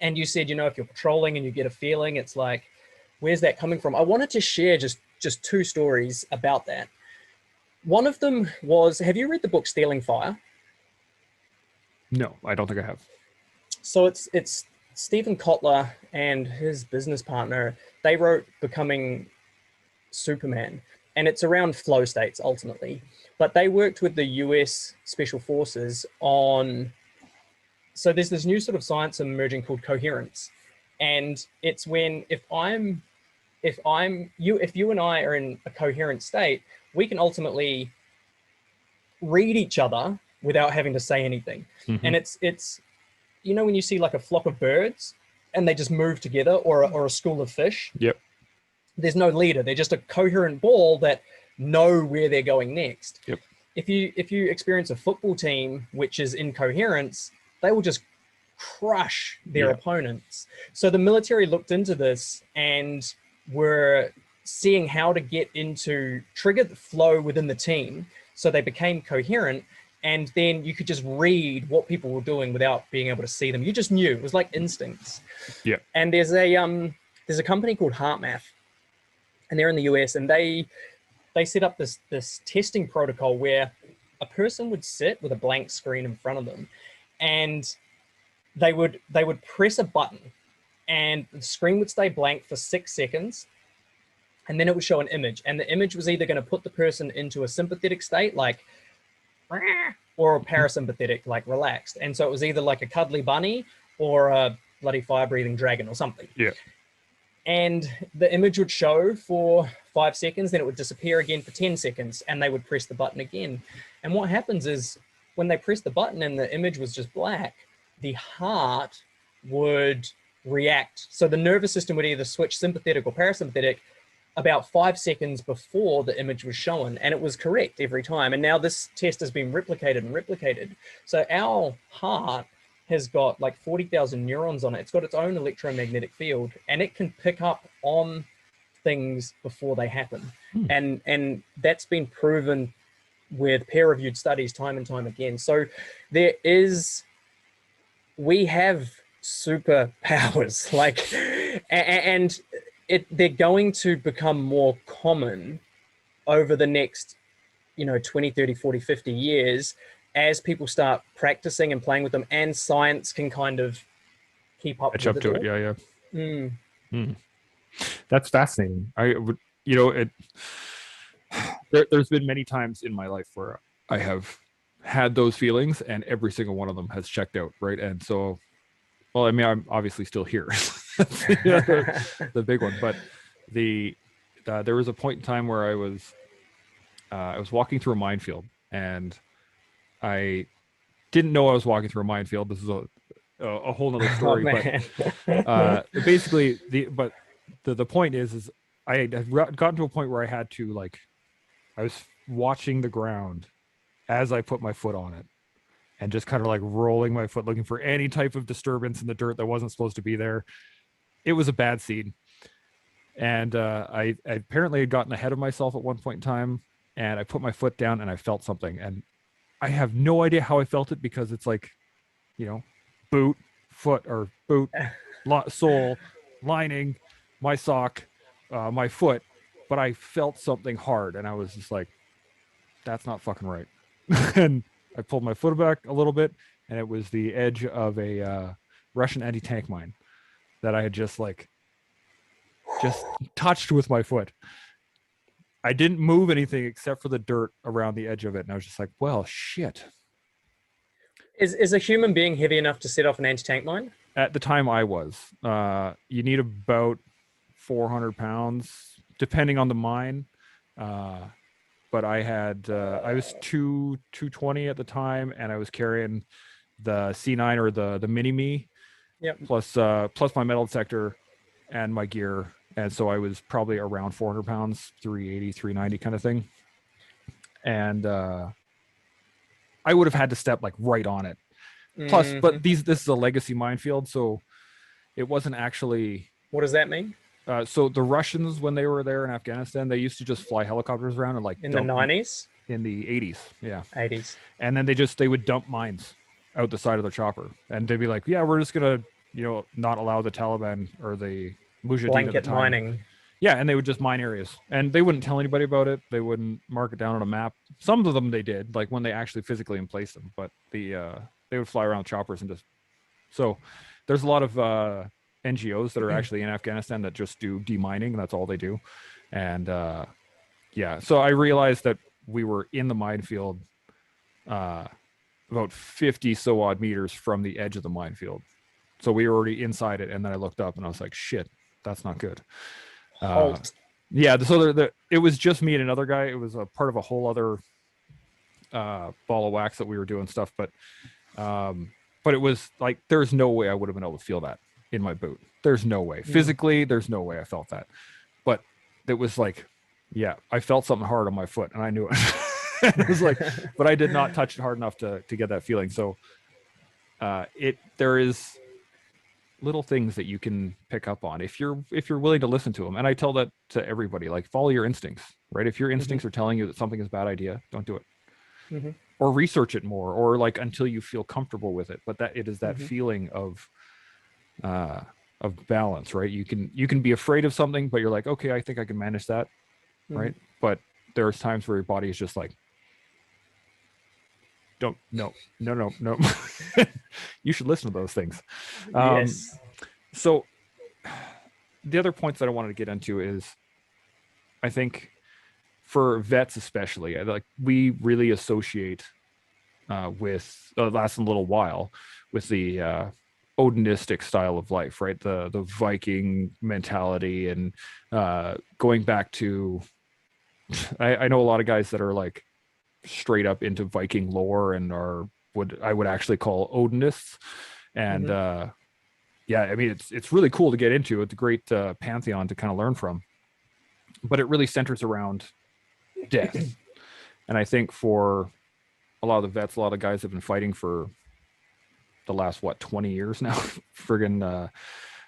And you said, if you're patrolling and you get a feeling, it's like, where's that coming from? I wanted to share just two stories about that. One of them was, have you read the book Stealing Fire? No, I don't think I have. So it's Stephen Kotler and his business partner. They wrote Becoming Superman, and it's around flow states ultimately. But they worked with the US Special Forces on. So there's this new sort of science emerging called coherence, and it's when if you and I are in a coherent state, we can ultimately read each other without having to say anything. And it's when you see like a flock of birds and they just move together, or a school of fish. There's no leader. They're just a coherent ball that know where they're going next. If you experience a football team which is incoherence, they will just crush their opponents. So the military looked into this and were seeing how to trigger the flow within the team. So they became coherent, and then you could just read what people were doing without being able to see them. You just knew. It was like instincts. And there's a company called HeartMath, and they're in the US, and they set up this testing protocol where a person would sit with a blank screen in front of them, and they would press a button, and the screen would stay blank for 6 seconds, and then it would show an image, and the image was either going to put the person into a sympathetic state, like, or a parasympathetic, like relaxed. And so it was either like a cuddly bunny or a bloody fire-breathing dragon or something. And the image would show for 5 seconds, then it would disappear again for 10 seconds, and they would press the button again. And what happens is when they press the button and the image was just black, the heart would react. So the nervous system would either switch sympathetic or parasympathetic about 5 seconds before the image was shown, and it was correct every time. And now this test has been replicated. So our heart has got like 40,000 neurons on it. It's got its own electromagnetic field, and it can pick up on things before they happen. And that's been proven with peer-reviewed studies time and time again. So we have superpowers, like, and they're going to become more common over the next 20, 30, 40, 50 years as people start practicing and playing with them, and science can kind of keep up to it. That's fascinating. there's been many times in my life where I have had those feelings, and every single one of them has checked out, right? And so, well, I mean, I'm obviously still here. The big one, but there was a point in time where I was walking through a minefield, and I didn't know I was walking through a minefield. This is a whole nother story, but basically the point is I had gotten to a point where I had to, like, I was watching the ground as I put my foot on it, and just kind of like rolling my foot, looking for any type of disturbance in the dirt that wasn't supposed to be there. It was a bad scene. And I apparently had gotten ahead of myself at one point in time, and I put my foot down and I felt something. And I have no idea how I felt it, because it's like, boot, foot, or boot, sole, lining, my sock, my foot. But I felt something hard, and I was just like, that's not fucking right. And I pulled my foot back a little bit, and it was the edge of a Russian anti-tank mine that I had just touched with my foot. I didn't move anything except for the dirt around the edge of it, and I was just like, well, shit. Is a human being heavy enough to set off an anti-tank mine? At the time I was. You need about 400 pounds, depending on the mine. But I was 220 at the time, and I was carrying the C9 or the mini-me, yep, plus my metal detector and my gear. And so I was probably around 400 pounds, 380, 390 kind of thing. And I would have had to step like right on it. Plus, mm-hmm. But this is a legacy minefield, so it wasn't actually. What does that mean? So the Russians, when they were there in Afghanistan, they used to just fly helicopters around and like in the 90s, in the 80s, yeah, 80s, and then they would dump mines out the side of the chopper, and they'd be like, yeah, we're just gonna not allow the Taliban or the Mujahideen blanket at the time. mining. Yeah, and they would just mine areas, and they wouldn't tell anybody about it. They wouldn't mark it down on a map. Some of them they did, like when they actually physically emplaced them, but they would fly around choppers and just. So there's a lot of NGOs that are actually in Afghanistan that just do demining. That's all they do. And yeah, so I realized that we were in the minefield about 50 so odd meters from the edge of the minefield. So we were already inside it, and then I looked up and I was like, shit, that's not good. Yeah, so it was just me and another guy. It was a part of a whole other ball of wax that we were doing stuff, but it was like, there's no way I would have been able to feel that in my boot. There's no way. Physically, there's no way I felt that. But it was like, yeah, I felt something hard on my foot, and I knew it. It was like, but I did not touch it hard enough to get that feeling. So there is little things that you can pick up on if you're willing to listen to them. And I tell that to everybody, like, follow your instincts, right? If your instincts are telling you that something is a bad idea, don't do it. Mm-hmm. Or research it more, or like until you feel comfortable with it. But that it is that feeling of balance, right? You can be afraid of something, but you're like, okay, I think I can manage that, right? But there's times where your body is just like, no. You should listen to those things. Yes. So the other points that I wanted to get into is, I think for vets especially, like, we really associate with last a little while with the Odinistic style of life, right? The Viking mentality, and going back to, I know a lot of guys that are like straight up into Viking lore and are what I would actually call Odinists. And yeah, I mean, it's really cool to get into. It's a great pantheon to kind of learn from, but it really centers around death. And I think for a lot of the vets, a lot of guys have been fighting for the last 20 years now, friggin'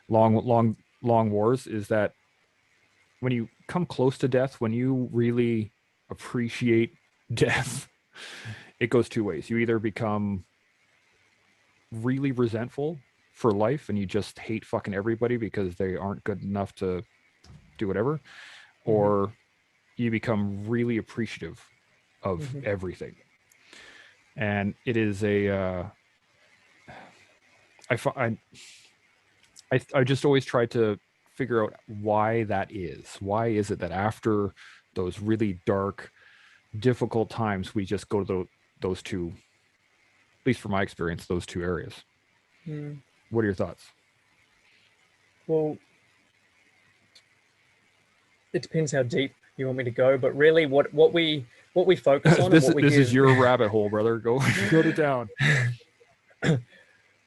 long wars, is that when you come close to death, when you really appreciate death, it goes two ways. You either become really resentful for life and you just hate fucking everybody because they aren't good enough to do whatever, or you become really appreciative of everything. And it is I just always try to figure out why that is. Why is it that after those really dark, difficult times, we just go to those two, at least from my experience, those two areas. What are your thoughts? Well, it depends how deep you want me to go, but really what we focus on this, and what we this give, is your rabbit hole, brother. Go to town.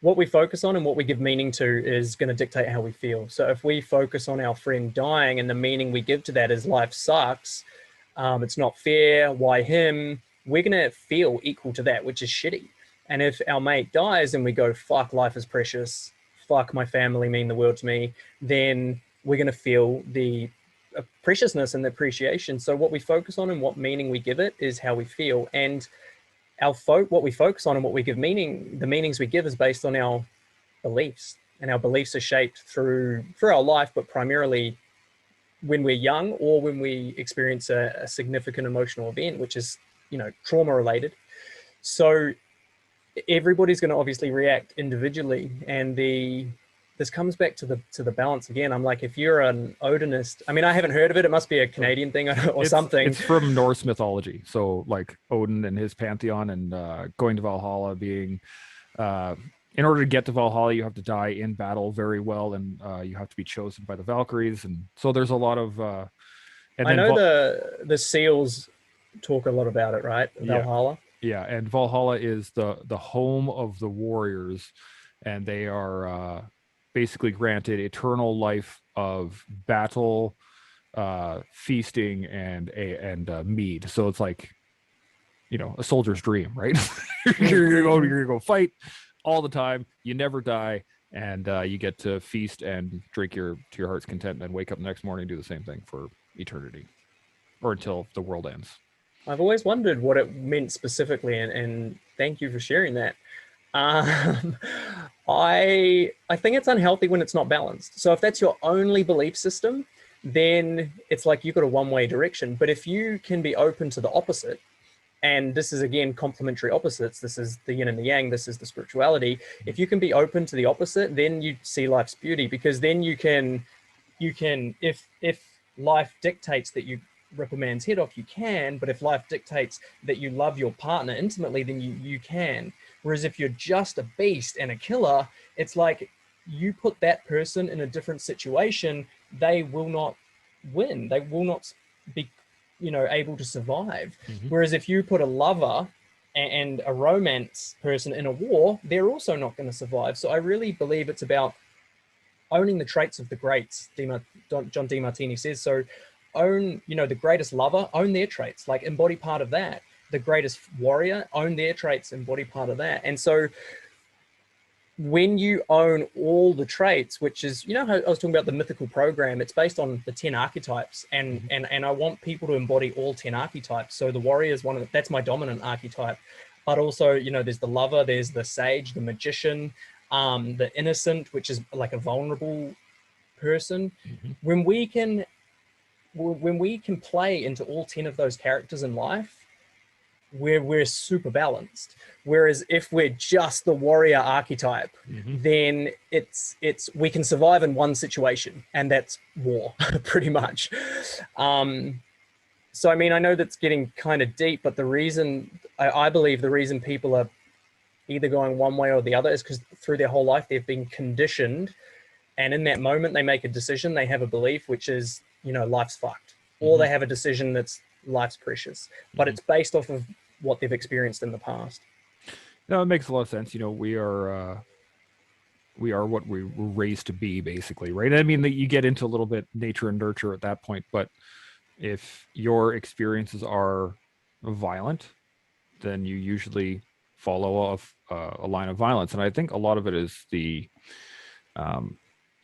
What we focus on and what we give meaning to is going to dictate how we feel. So if we focus on our friend dying and the meaning we give to that is life sucks, it's not fair, why him, we're going to feel equal to that, which is shitty. And if our mate dies and we go, fuck, life is precious, fuck, my family mean the world to me, then we're going to feel the preciousness and the appreciation. So what we focus on and what meaning we give it is how we feel. And what we focus on and what we give meaning, the meanings we give is based on our beliefs, and our beliefs are shaped through our life, but primarily when we're young or when we experience a significant emotional event, which is, trauma related. So everybody's going to obviously react individually, and this comes back to the balance again. I'm like, if you're an Odinist, I mean, I haven't heard of it. It must be a Canadian thing or something. It's from Norse mythology. So like Odin and his pantheon, and going to Valhalla being, in order to get to Valhalla, you have to die in battle very well, and you have to be chosen by the Valkyries. And so there's a lot of. I know the seals talk a lot about it, right? Valhalla. Yeah, and Valhalla is the home of the warriors, and they are basically granted eternal life of battle, feasting, and mead. So it's like, a soldier's dream, right? you're gonna go fight all the time. You never die, and you get to feast and drink to your heart's content, and then wake up the next morning and do the same thing for eternity, or until the world ends. I've always wondered what it meant specifically, and thank you for sharing that. I think it's unhealthy when it's not balanced. So if that's your only belief system, then it's like you've got a one-way direction. But if you can be open to the opposite, and this is again complementary opposites, this is the yin and the yang, this is the spirituality. If you can be open to the opposite, then you see life's beauty, because then you can if life dictates that you rip a man's head off, you can. But if life dictates that you love your partner intimately, then you can. Whereas if you're just a beast and a killer, it's like you put that person in a different situation, they will not win. They will not be, able to survive. Whereas if you put a lover and a romance person in a war, they're also not going to survive. So I really believe it's about owning the traits of the greats. John DeMartini says so. Own, the greatest lover, own their traits, like embody part of that. The greatest warrior, own their traits, embody part of that. And so when you own all the traits, which is, how I was talking about the mythical program, it's based on the 10 archetypes, and I want people to embody all 10 archetypes. So the warrior is that's my dominant archetype, but also, there's the lover, there's the sage, the magician, the innocent, which is like a vulnerable person. When we can play into all 10 of those characters in life, we're super balanced. Whereas if we're just the warrior archetype, then we can survive in one situation, and that's war, pretty much. So I mean, I know that's getting kind of deep, but the reason I believe the reason people are either going one way or the other is because through their whole life they've been conditioned, and in that moment they make a decision, they have a belief which is, life's fucked, or they have a decision that's life's precious, but it's based off of what they've experienced in the past. No, it makes a lot of sense. We are what we were raised to be, basically, right? I mean, you get into a little bit nature and nurture at that point, but if your experiences are violent, then you usually follow a line of violence, and I think a lot of it is the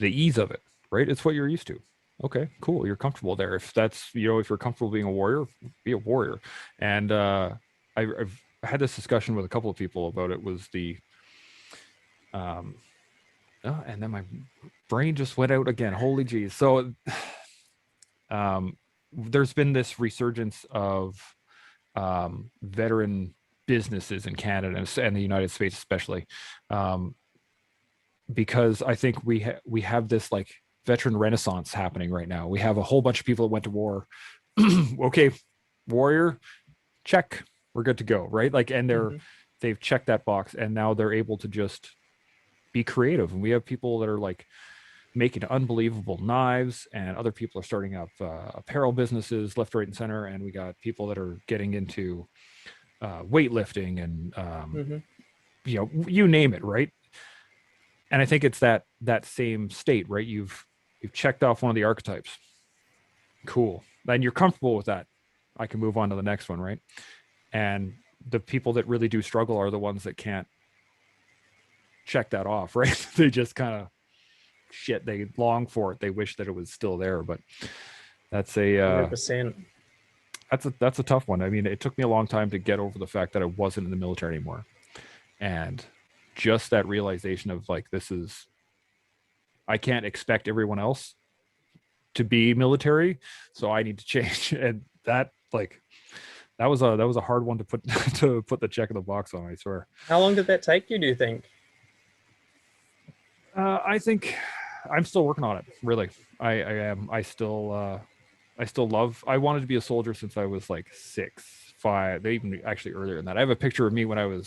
ease of it, right? It's what you're used to. Okay, cool. You're comfortable there. If that's, if you're comfortable being a warrior, be a warrior. And I've had this discussion with a couple of people about it. Was the and then my brain just went out again. Holy geez. So there's been this resurgence of veteran businesses in Canada and the United States especially, because I think we have this like veteran renaissance happening right now. We have a whole bunch of people that went to war okay, warrior, check, we're good to go, right? Like, and they've checked that box, and now they're able to just be creative. And we have people that are like making unbelievable knives, and other people are starting up apparel businesses left, right, and center. And we got people that are getting into weightlifting and you know, you name it, right? And I think it's that same state, right? You've checked off one of the archetypes. Cool. And you're comfortable with that. I can move on to the next one, right? And the people that really do struggle are the ones that can't check that off, right? They just kind of shit. They long for it. They wish that it was still there, but that's a 100%. That's a tough one. I mean, it took me a long time to get over the fact that I wasn't in the military anymore, and just that realization of like, I can't expect everyone else to be military, so I need to change. And that was a hard one to put the check in the box on, I swear. How long did that take you, do you think? I think I'm still working on it, really. I am. I still love, I wanted to be a soldier since I was like 6, 5, even actually earlier than that. I have a picture of me when I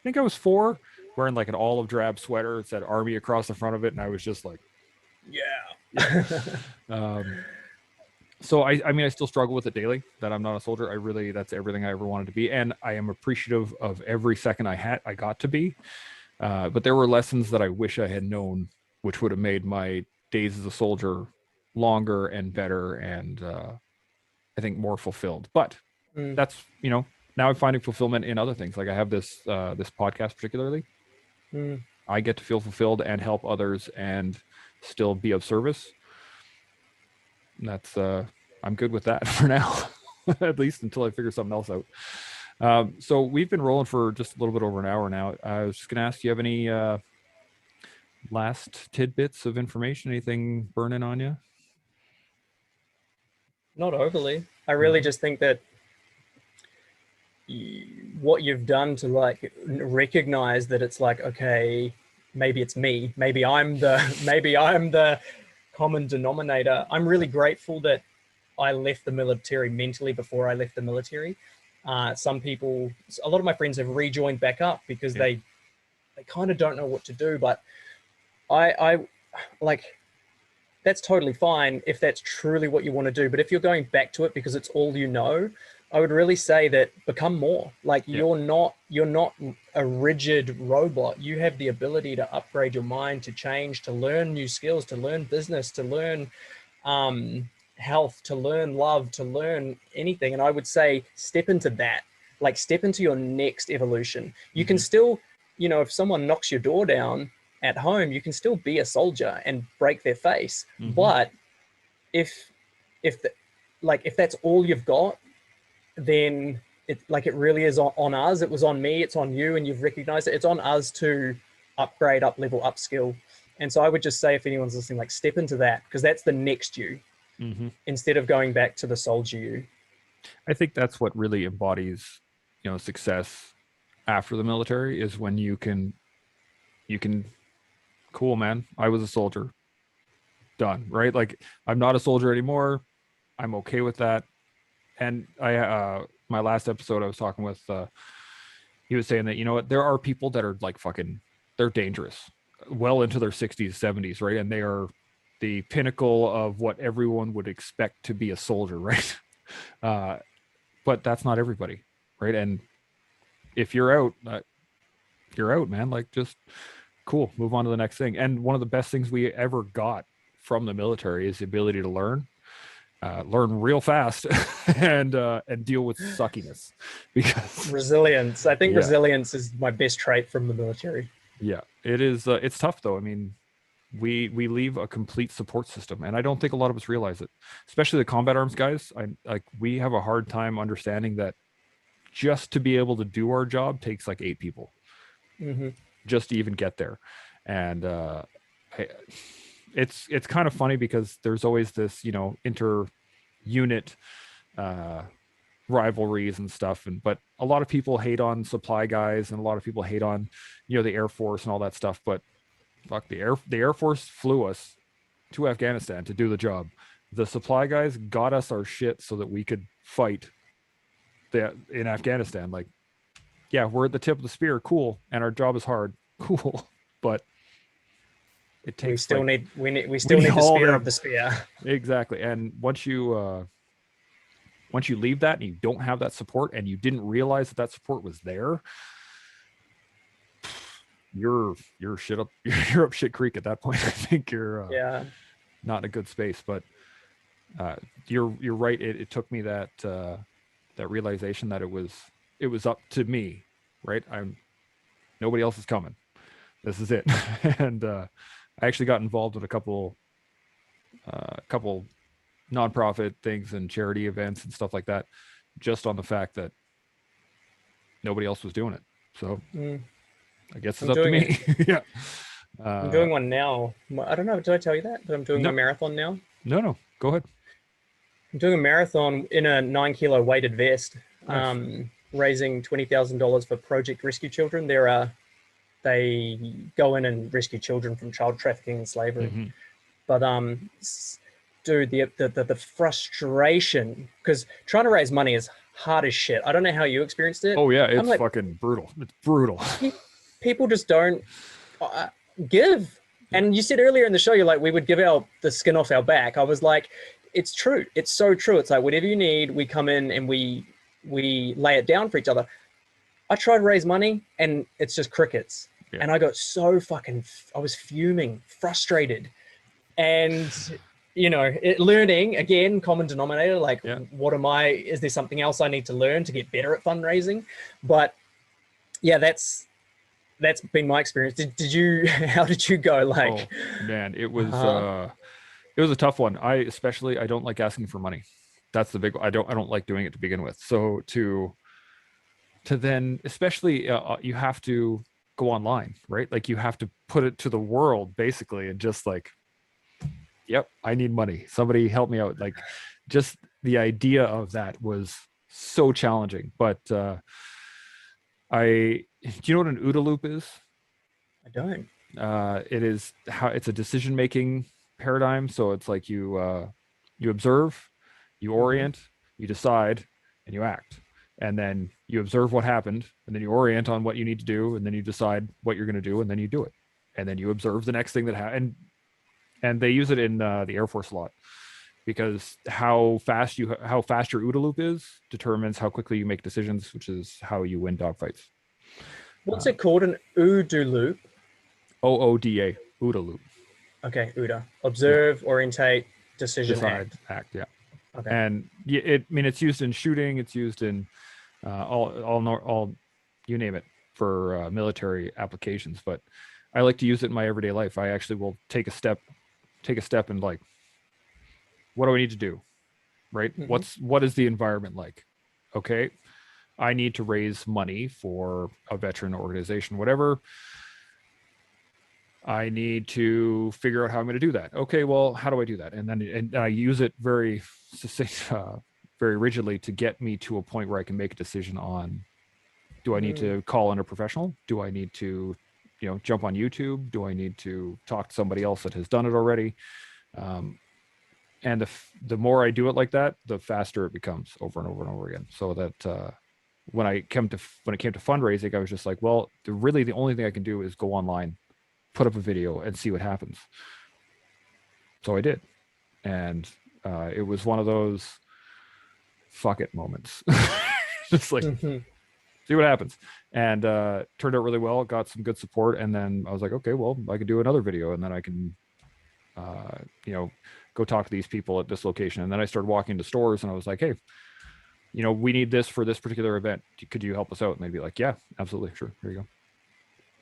think I was 4, wearing like an olive drab sweater. It said Army across the front of it, and I was just like, yeah. So I mean, I still struggle with it daily that I'm not a soldier. That's everything I ever wanted to be, and I am appreciative of every second I got to be. But there were lessons that I wish I had known, which would have made my days as a soldier longer and better, and I think more fulfilled. But that's, you know, now I'm finding fulfillment in other things. Like I have this podcast particularly. I get to feel fulfilled and help others and still be of service. And that's I'm good with that for now, at least until I figure something else out. So we've been rolling for just a little bit over an hour now. I was just going to ask, do you have any last tidbits of information? Anything burning on you? Not overly. I really just think that what you've done to like recognize that it's like, okay, maybe it's me, maybe I'm the common denominator. I'm really grateful that I left the military mentally before I left the military. Some people, a lot of my friends have rejoined back up because they kind of don't know what to do, but I like, that's totally fine if that's truly what you want to do. But if you're going back to it because it's all you know, I would really say that become more. Like you're not a rigid robot. You have the ability to upgrade your mind, to change, to learn new skills, to learn business, to learn health, to learn love, to learn anything. And I would say step into that, like step into your next evolution. You can still, you know, if someone knocks your door down at home, you can still be a soldier and break their face. But if that's all you've got, then it really is on us. It was on me, it's on you, and you've recognized it. It's on us to upgrade, up level, upskill. And so I would just say, if anyone's listening, like step into that, because that's the next you, instead of going back to the soldier you. I think that's what really embodies, you know, success after the military, is when you can, cool, man, I was a soldier, done, right? Like I'm not a soldier anymore. I'm okay with that. And I, my last episode, I was talking with, he was saying that, you know what, there are people that are like they're dangerous, well into their 60s, 70s, right? And they are the pinnacle of what everyone would expect to be a soldier, right? But that's not everybody, right? And if you're out, man. Like just cool, move on to the next thing. And one of the best things we ever got from the military is the ability to learn real fast and deal with suckiness, because resilience. I think resilience is my best trait from the military. Yeah, it is. It's tough though. I mean, we leave a complete support system, and I don't think a lot of us realize it, especially the combat arms guys. We have a hard time understanding that just to be able to do our job takes like 8 people just to even get there. And it's kind of funny because there's always this, you know, inter-unit rivalries and stuff, but a lot of people hate on supply guys, and a lot of people hate on, you know, the Air Force and all that stuff. But fuck, the Air Force flew us to Afghanistan to do the job. The supply guys got us our shit so that we could fight in Afghanistan. Like, yeah, we're at the tip of the spear, cool, and our job is hard, cool, but it takes we still need the all spear that. of the spear. Exactly. And once you leave that and you don't have that support and you didn't realize that support was there, you're shit up you're up shit creek at that point. I think you're not in a good space. But you're right. It took me that realization that it was up to me, right? Nobody else is coming. This is it. And I actually got involved with a couple nonprofit things and charity events and stuff like that, just on the fact that nobody else was doing it. So I guess it's up to me. Yeah. I'm doing one now. I don't know. Did I tell you that? But I'm doing a marathon now. No. Go ahead. I'm doing a marathon in a 9-kilo weighted vest, nice. Raising $20,000 for Project Rescue Children. They go in and rescue children from child trafficking and slavery. Mm-hmm. But dude, the frustration, because trying to raise money is hard as shit. I don't know how you experienced it. Oh yeah, it's like, fucking brutal. It's brutal. People just don't give. And you said earlier in the show, you're like, we would give the skin off our back. I was like, it's true. It's so true. It's like, whatever you need, we come in and we lay it down for each other. I try to raise money and it's just crickets. Yeah. And I got so I was fuming, frustrated. And, learning, again, common denominator, like, is there something else I need to learn to get better at fundraising? But yeah, that's been my experience. How did you go? Like, oh, man, it was a tough one. I don't like asking for money. That's the big, I don't like doing it to begin with. So to then, especially you have to go online, right? Like you have to put it to the world basically, and just like, yep, I need money. Somebody help me out. Like, just the idea of that was so challenging. But do you know what an OODA loop is? I don't. It's a decision-making paradigm. So it's like you observe, you orient, you decide, and you act. And then you observe what happened, and then you orient on what you need to do, and then you decide what you're going to do, and then you do it. And then you observe the next thing that happened. And they use it in the Air Force a lot, because how fast your OODA loop is determines how quickly you make decisions, which is how you win dogfights. What's it called? An OODA loop? OODA, OODA loop. Okay, OODA. Observe, orientate, decide, act. Yeah. Okay. And it's used in shooting. It's used in all you name it for military applications. But I like to use it in my everyday life. I actually will take a step and like, what do I need to do? Right? Mm-hmm. What is the environment like? Okay. I need to raise money for a veteran organization, whatever. I need to figure out how I'm going to do that. Okay, well, how do I do that? And I use it very very rigidly to get me to a point where I can make a decision on, do I need to call in a professional? Do I need to, jump on YouTube? Do I need to talk to somebody else that has done it already? And the more I do it like that, the faster it becomes over and over and over again. So that when it came to fundraising, I was just like, well, the only thing I can do is go online, put up a video, and see what happens. So I did. And it was one of those fuck it moments. Just like, see what happens. And turned out really well, got some good support. And then I was like, okay, well, I could do another video, and then I can, go talk to these people at this location. And then I started walking to stores, and I was like, hey, we need this for this particular event. Could you help us out? And they'd be like, yeah, absolutely. Sure. Here you go.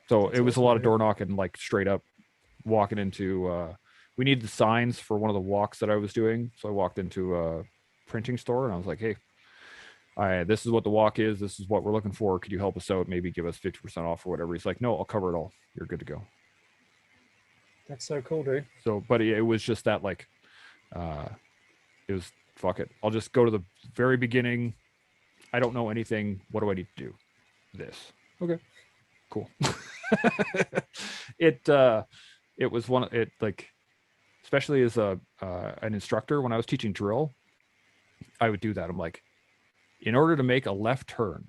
So it was a lot of door knocking, like straight up walking into, we needed the signs for one of the walks that I was doing. So I walked into a printing store, and I was like, hey, this is what the walk is. This is what we're looking for. Could you help us out? Maybe give us 50% off or whatever. He's like, no, I'll cover it all. You're good to go. That's so cool, dude. So, but it was just that, like, it was, fuck it. I'll just go to the very beginning. I don't know anything. What do I need to do? This. Okay, cool. It was like especially as an instructor, when I was teaching drill, I would do that. I'm like, in order to make a left turn,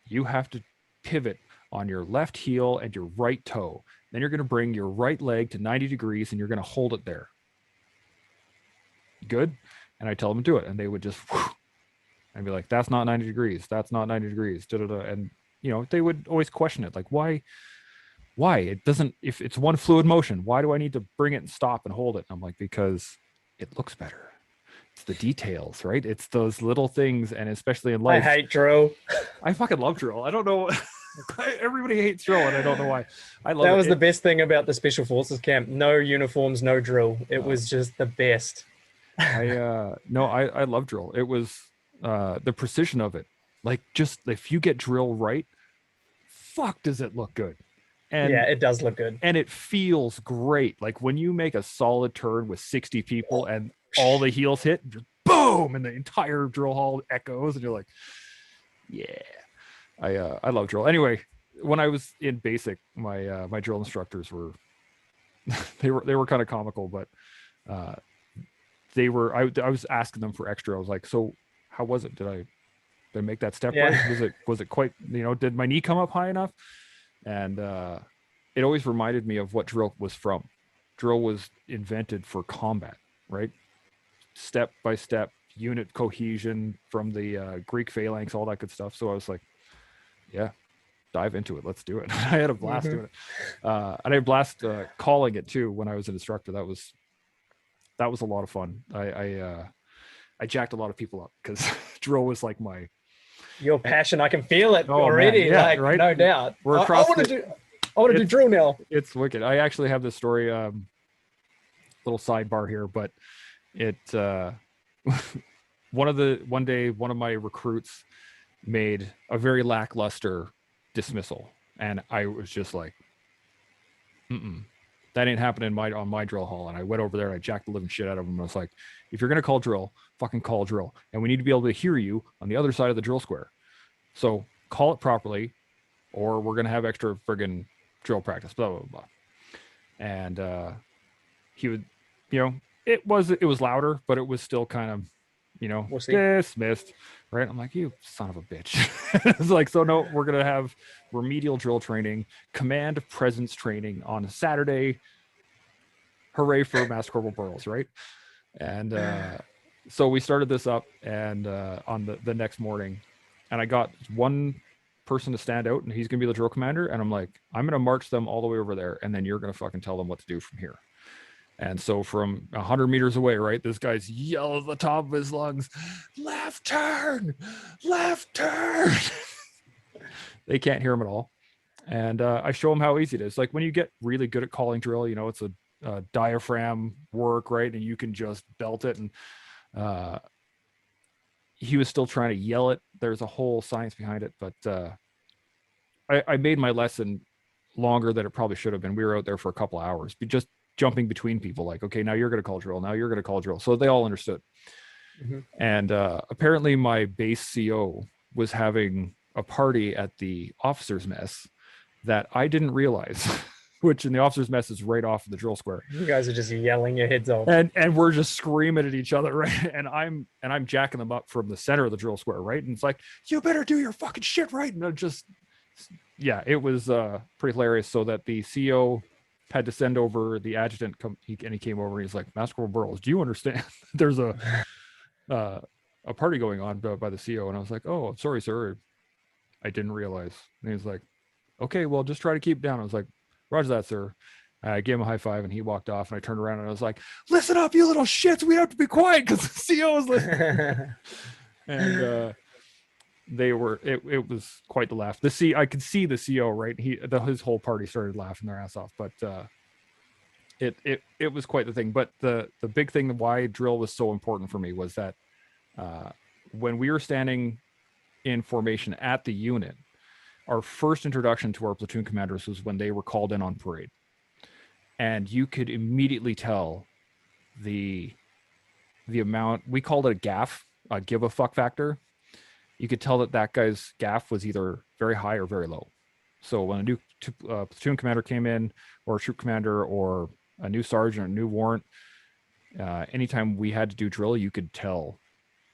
you have to pivot on your left heel and your right toe. Then you're going to bring your right leg to 90 degrees and you're going to hold it there. Good. And I tell them to do it. And they would just, and be like, that's not 90 degrees. That's not 90 degrees. Da-da-da. And, they would always question it. Like, why it doesn't, if it's one fluid motion, why do I need to bring it and stop and hold it? And I'm like, because it looks better. It's the details, right? It's those little things. And especially in life. I hate drill. I fucking love drill. I don't know. Everybody hates drill, and I don't know why. I love that it. was the best thing about the Special Forces camp. No uniforms, no drill. It was just the best. I love drill. It was the precision of it. Like, just if you get drill right, fuck, does it look good? And yeah, it does look good. And it feels great. Like when you make a solid turn with 60 people and all the heels hit, just boom, and the entire drill hall echoes, and you're like, yeah. I love drill. Anyway, when I was in basic, my my drill instructors were they were kind of comical, but I was asking them for extra. I was like, so how was it? Did I make that step right? Was it quite, did my knee come up high enough? And it always reminded me of what drill was from. Drill was invented for combat, right? Step by step, unit cohesion from the Greek phalanx, all that good stuff. So I was like, yeah, dive into it. Let's do it. I had a blast doing it. And I had a blast calling it too when I was an instructor. That was a lot of fun. I jacked a lot of people up because drill was like your passion. I can feel it already. Yeah, like, right? No doubt. We're across I want to do drill now. It's wicked. I actually have this story, little sidebar here, but it one day one of my recruits made a very lackluster dismissal, and I was just like, that ain't happening on my drill hall. And I went over there and I jacked the living shit out of him. I was like, if you're gonna call drill, fucking call drill, and we need to be able to hear you on the other side of the drill square. So call it properly, or we're gonna have extra friggin' drill practice. Blah blah blah. And he would, it was louder, but it was still kind of, dismissed, right? I'm like, you son of a bitch. It's like, so no, we're gonna have remedial drill training, command presence training on a Saturday. Hooray for Master Corporal Burles, right? And so we started this up, and on the next morning, and I got one person to stand out, and he's gonna be the drill commander, and I'm like, I'm gonna march them all the way over there, and then you're gonna fucking tell them what to do from here. And so from 100 meters away, right, this guy's yelling at the top of his lungs, left turn. They can't hear him at all. And I show him how easy it is. Like when you get really good at calling drill, it's a diaphragm work, right? And you can just belt it. And he was still trying to yell it. There's a whole science behind it. But I made my lesson longer than it probably should have been. We were out there for a couple of hours, just jumping between people, like, okay, now you're going to call drill, now you're going to call drill. So they all understood. And apparently my base CO was having a party at the officers' mess that I didn't realize, which in the officers' mess is right off of the drill square. You guys are just yelling your heads off, and we're just screaming at each other, right? And I'm jacking them up from the center of the drill square, right? And it's like, you better do your fucking shit right. And it was pretty hilarious. So that the CO had to send over the adjutant, and he came over and he's like, Master Corporal Burles, do you understand there's a party going on by the CO? And I was like, oh, I'm sorry, sir, I didn't realize. And he's like, okay, well, just try to keep it down. I was like, roger that, sir. I gave him a high five and he walked off, and I turned around and I was like, listen up, you little shits, we have to be quiet because the CO is listening. And it was quite the laugh. I could see the CO, right? His whole party started laughing their ass off, but it was quite the thing. But the big thing why drill was so important for me was that when we were standing in formation at the unit, our first introduction to our platoon commanders was when they were called in on parade, and you could immediately tell the amount, we called it a gaff, a give a fuck factor. You could tell that guy's gaff was either very high or very low. So when a new platoon commander came in, or a troop commander, or a new sergeant, or a new warrant, anytime we had to do drill, you could tell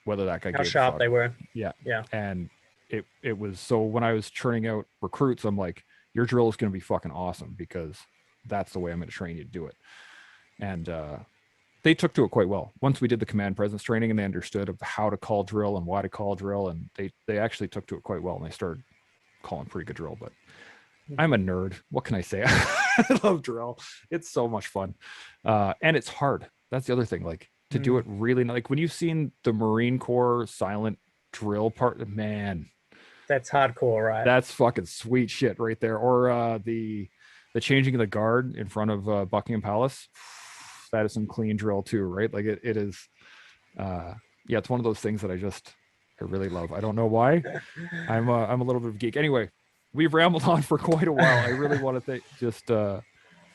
whether that guy how sharp they were. Yeah. Yeah. And it was, so when I was churning out recruits, I'm like, your drill is going to be fucking awesome because that's the way I'm going to train you to do it. And they took to it quite well. Once we did the command presence training and they understood of how to call drill and why to call drill, and they actually took to it quite well, and they started calling pretty good drill. But I'm a nerd. What can I say? I love drill. It's so much fun. And it's hard. That's the other thing. Like, to do it really, like when you've seen the Marine Corps silent drill part, man, that's hardcore, right? That's fucking sweet shit right there. Or the changing of the guard in front of Buckingham Palace. That is some clean drill too, right? Like it is. Yeah, it's one of those things that I really love. I don't know why. I'm a little bit of a geek. Anyway, we've rambled on for quite a while. I really want to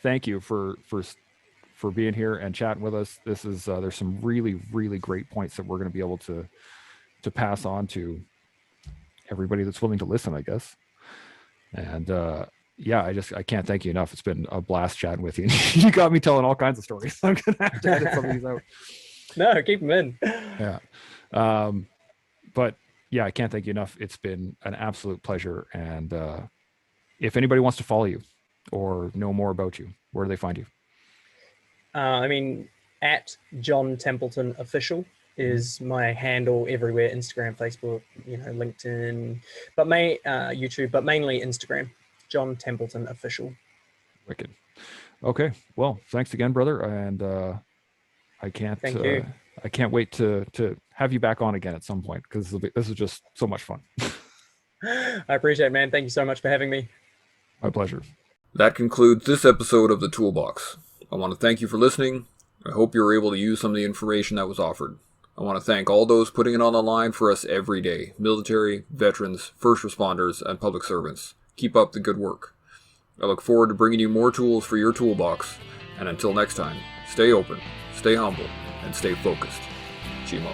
thank you for being here and chatting with us. This is there's some really, really great points that we're going to be able to pass on to everybody that's willing to listen, I guess. And yeah, I can't thank you enough. It's been a blast chatting with you. You got me telling all kinds of stories. I'm gonna have to edit some of these out. No, keep them in. Yeah. But yeah, I can't thank you enough. It's been an absolute pleasure. And if anybody wants to follow you or know more about you, where do they find you? I mean, at John Templeton Official is my handle everywhere: Instagram, Facebook, LinkedIn, but YouTube, but mainly Instagram. John Templeton Official. Wicked. Okay. Well, thanks again, brother. And Thank you. I can't wait to have you back on again at some point, because this is just so much fun. I appreciate it, man. Thank you so much for having me. My pleasure. That concludes this episode of The Toolbox. I want to thank you for listening. I hope you were able to use some of the information that was offered. I want to thank all those putting it on the line for us every day: military, veterans, first responders, and public servants. Keep up the good work. I look forward to bringing you more tools for your toolbox. And until next time, stay open, stay humble, and stay focused. Chimo.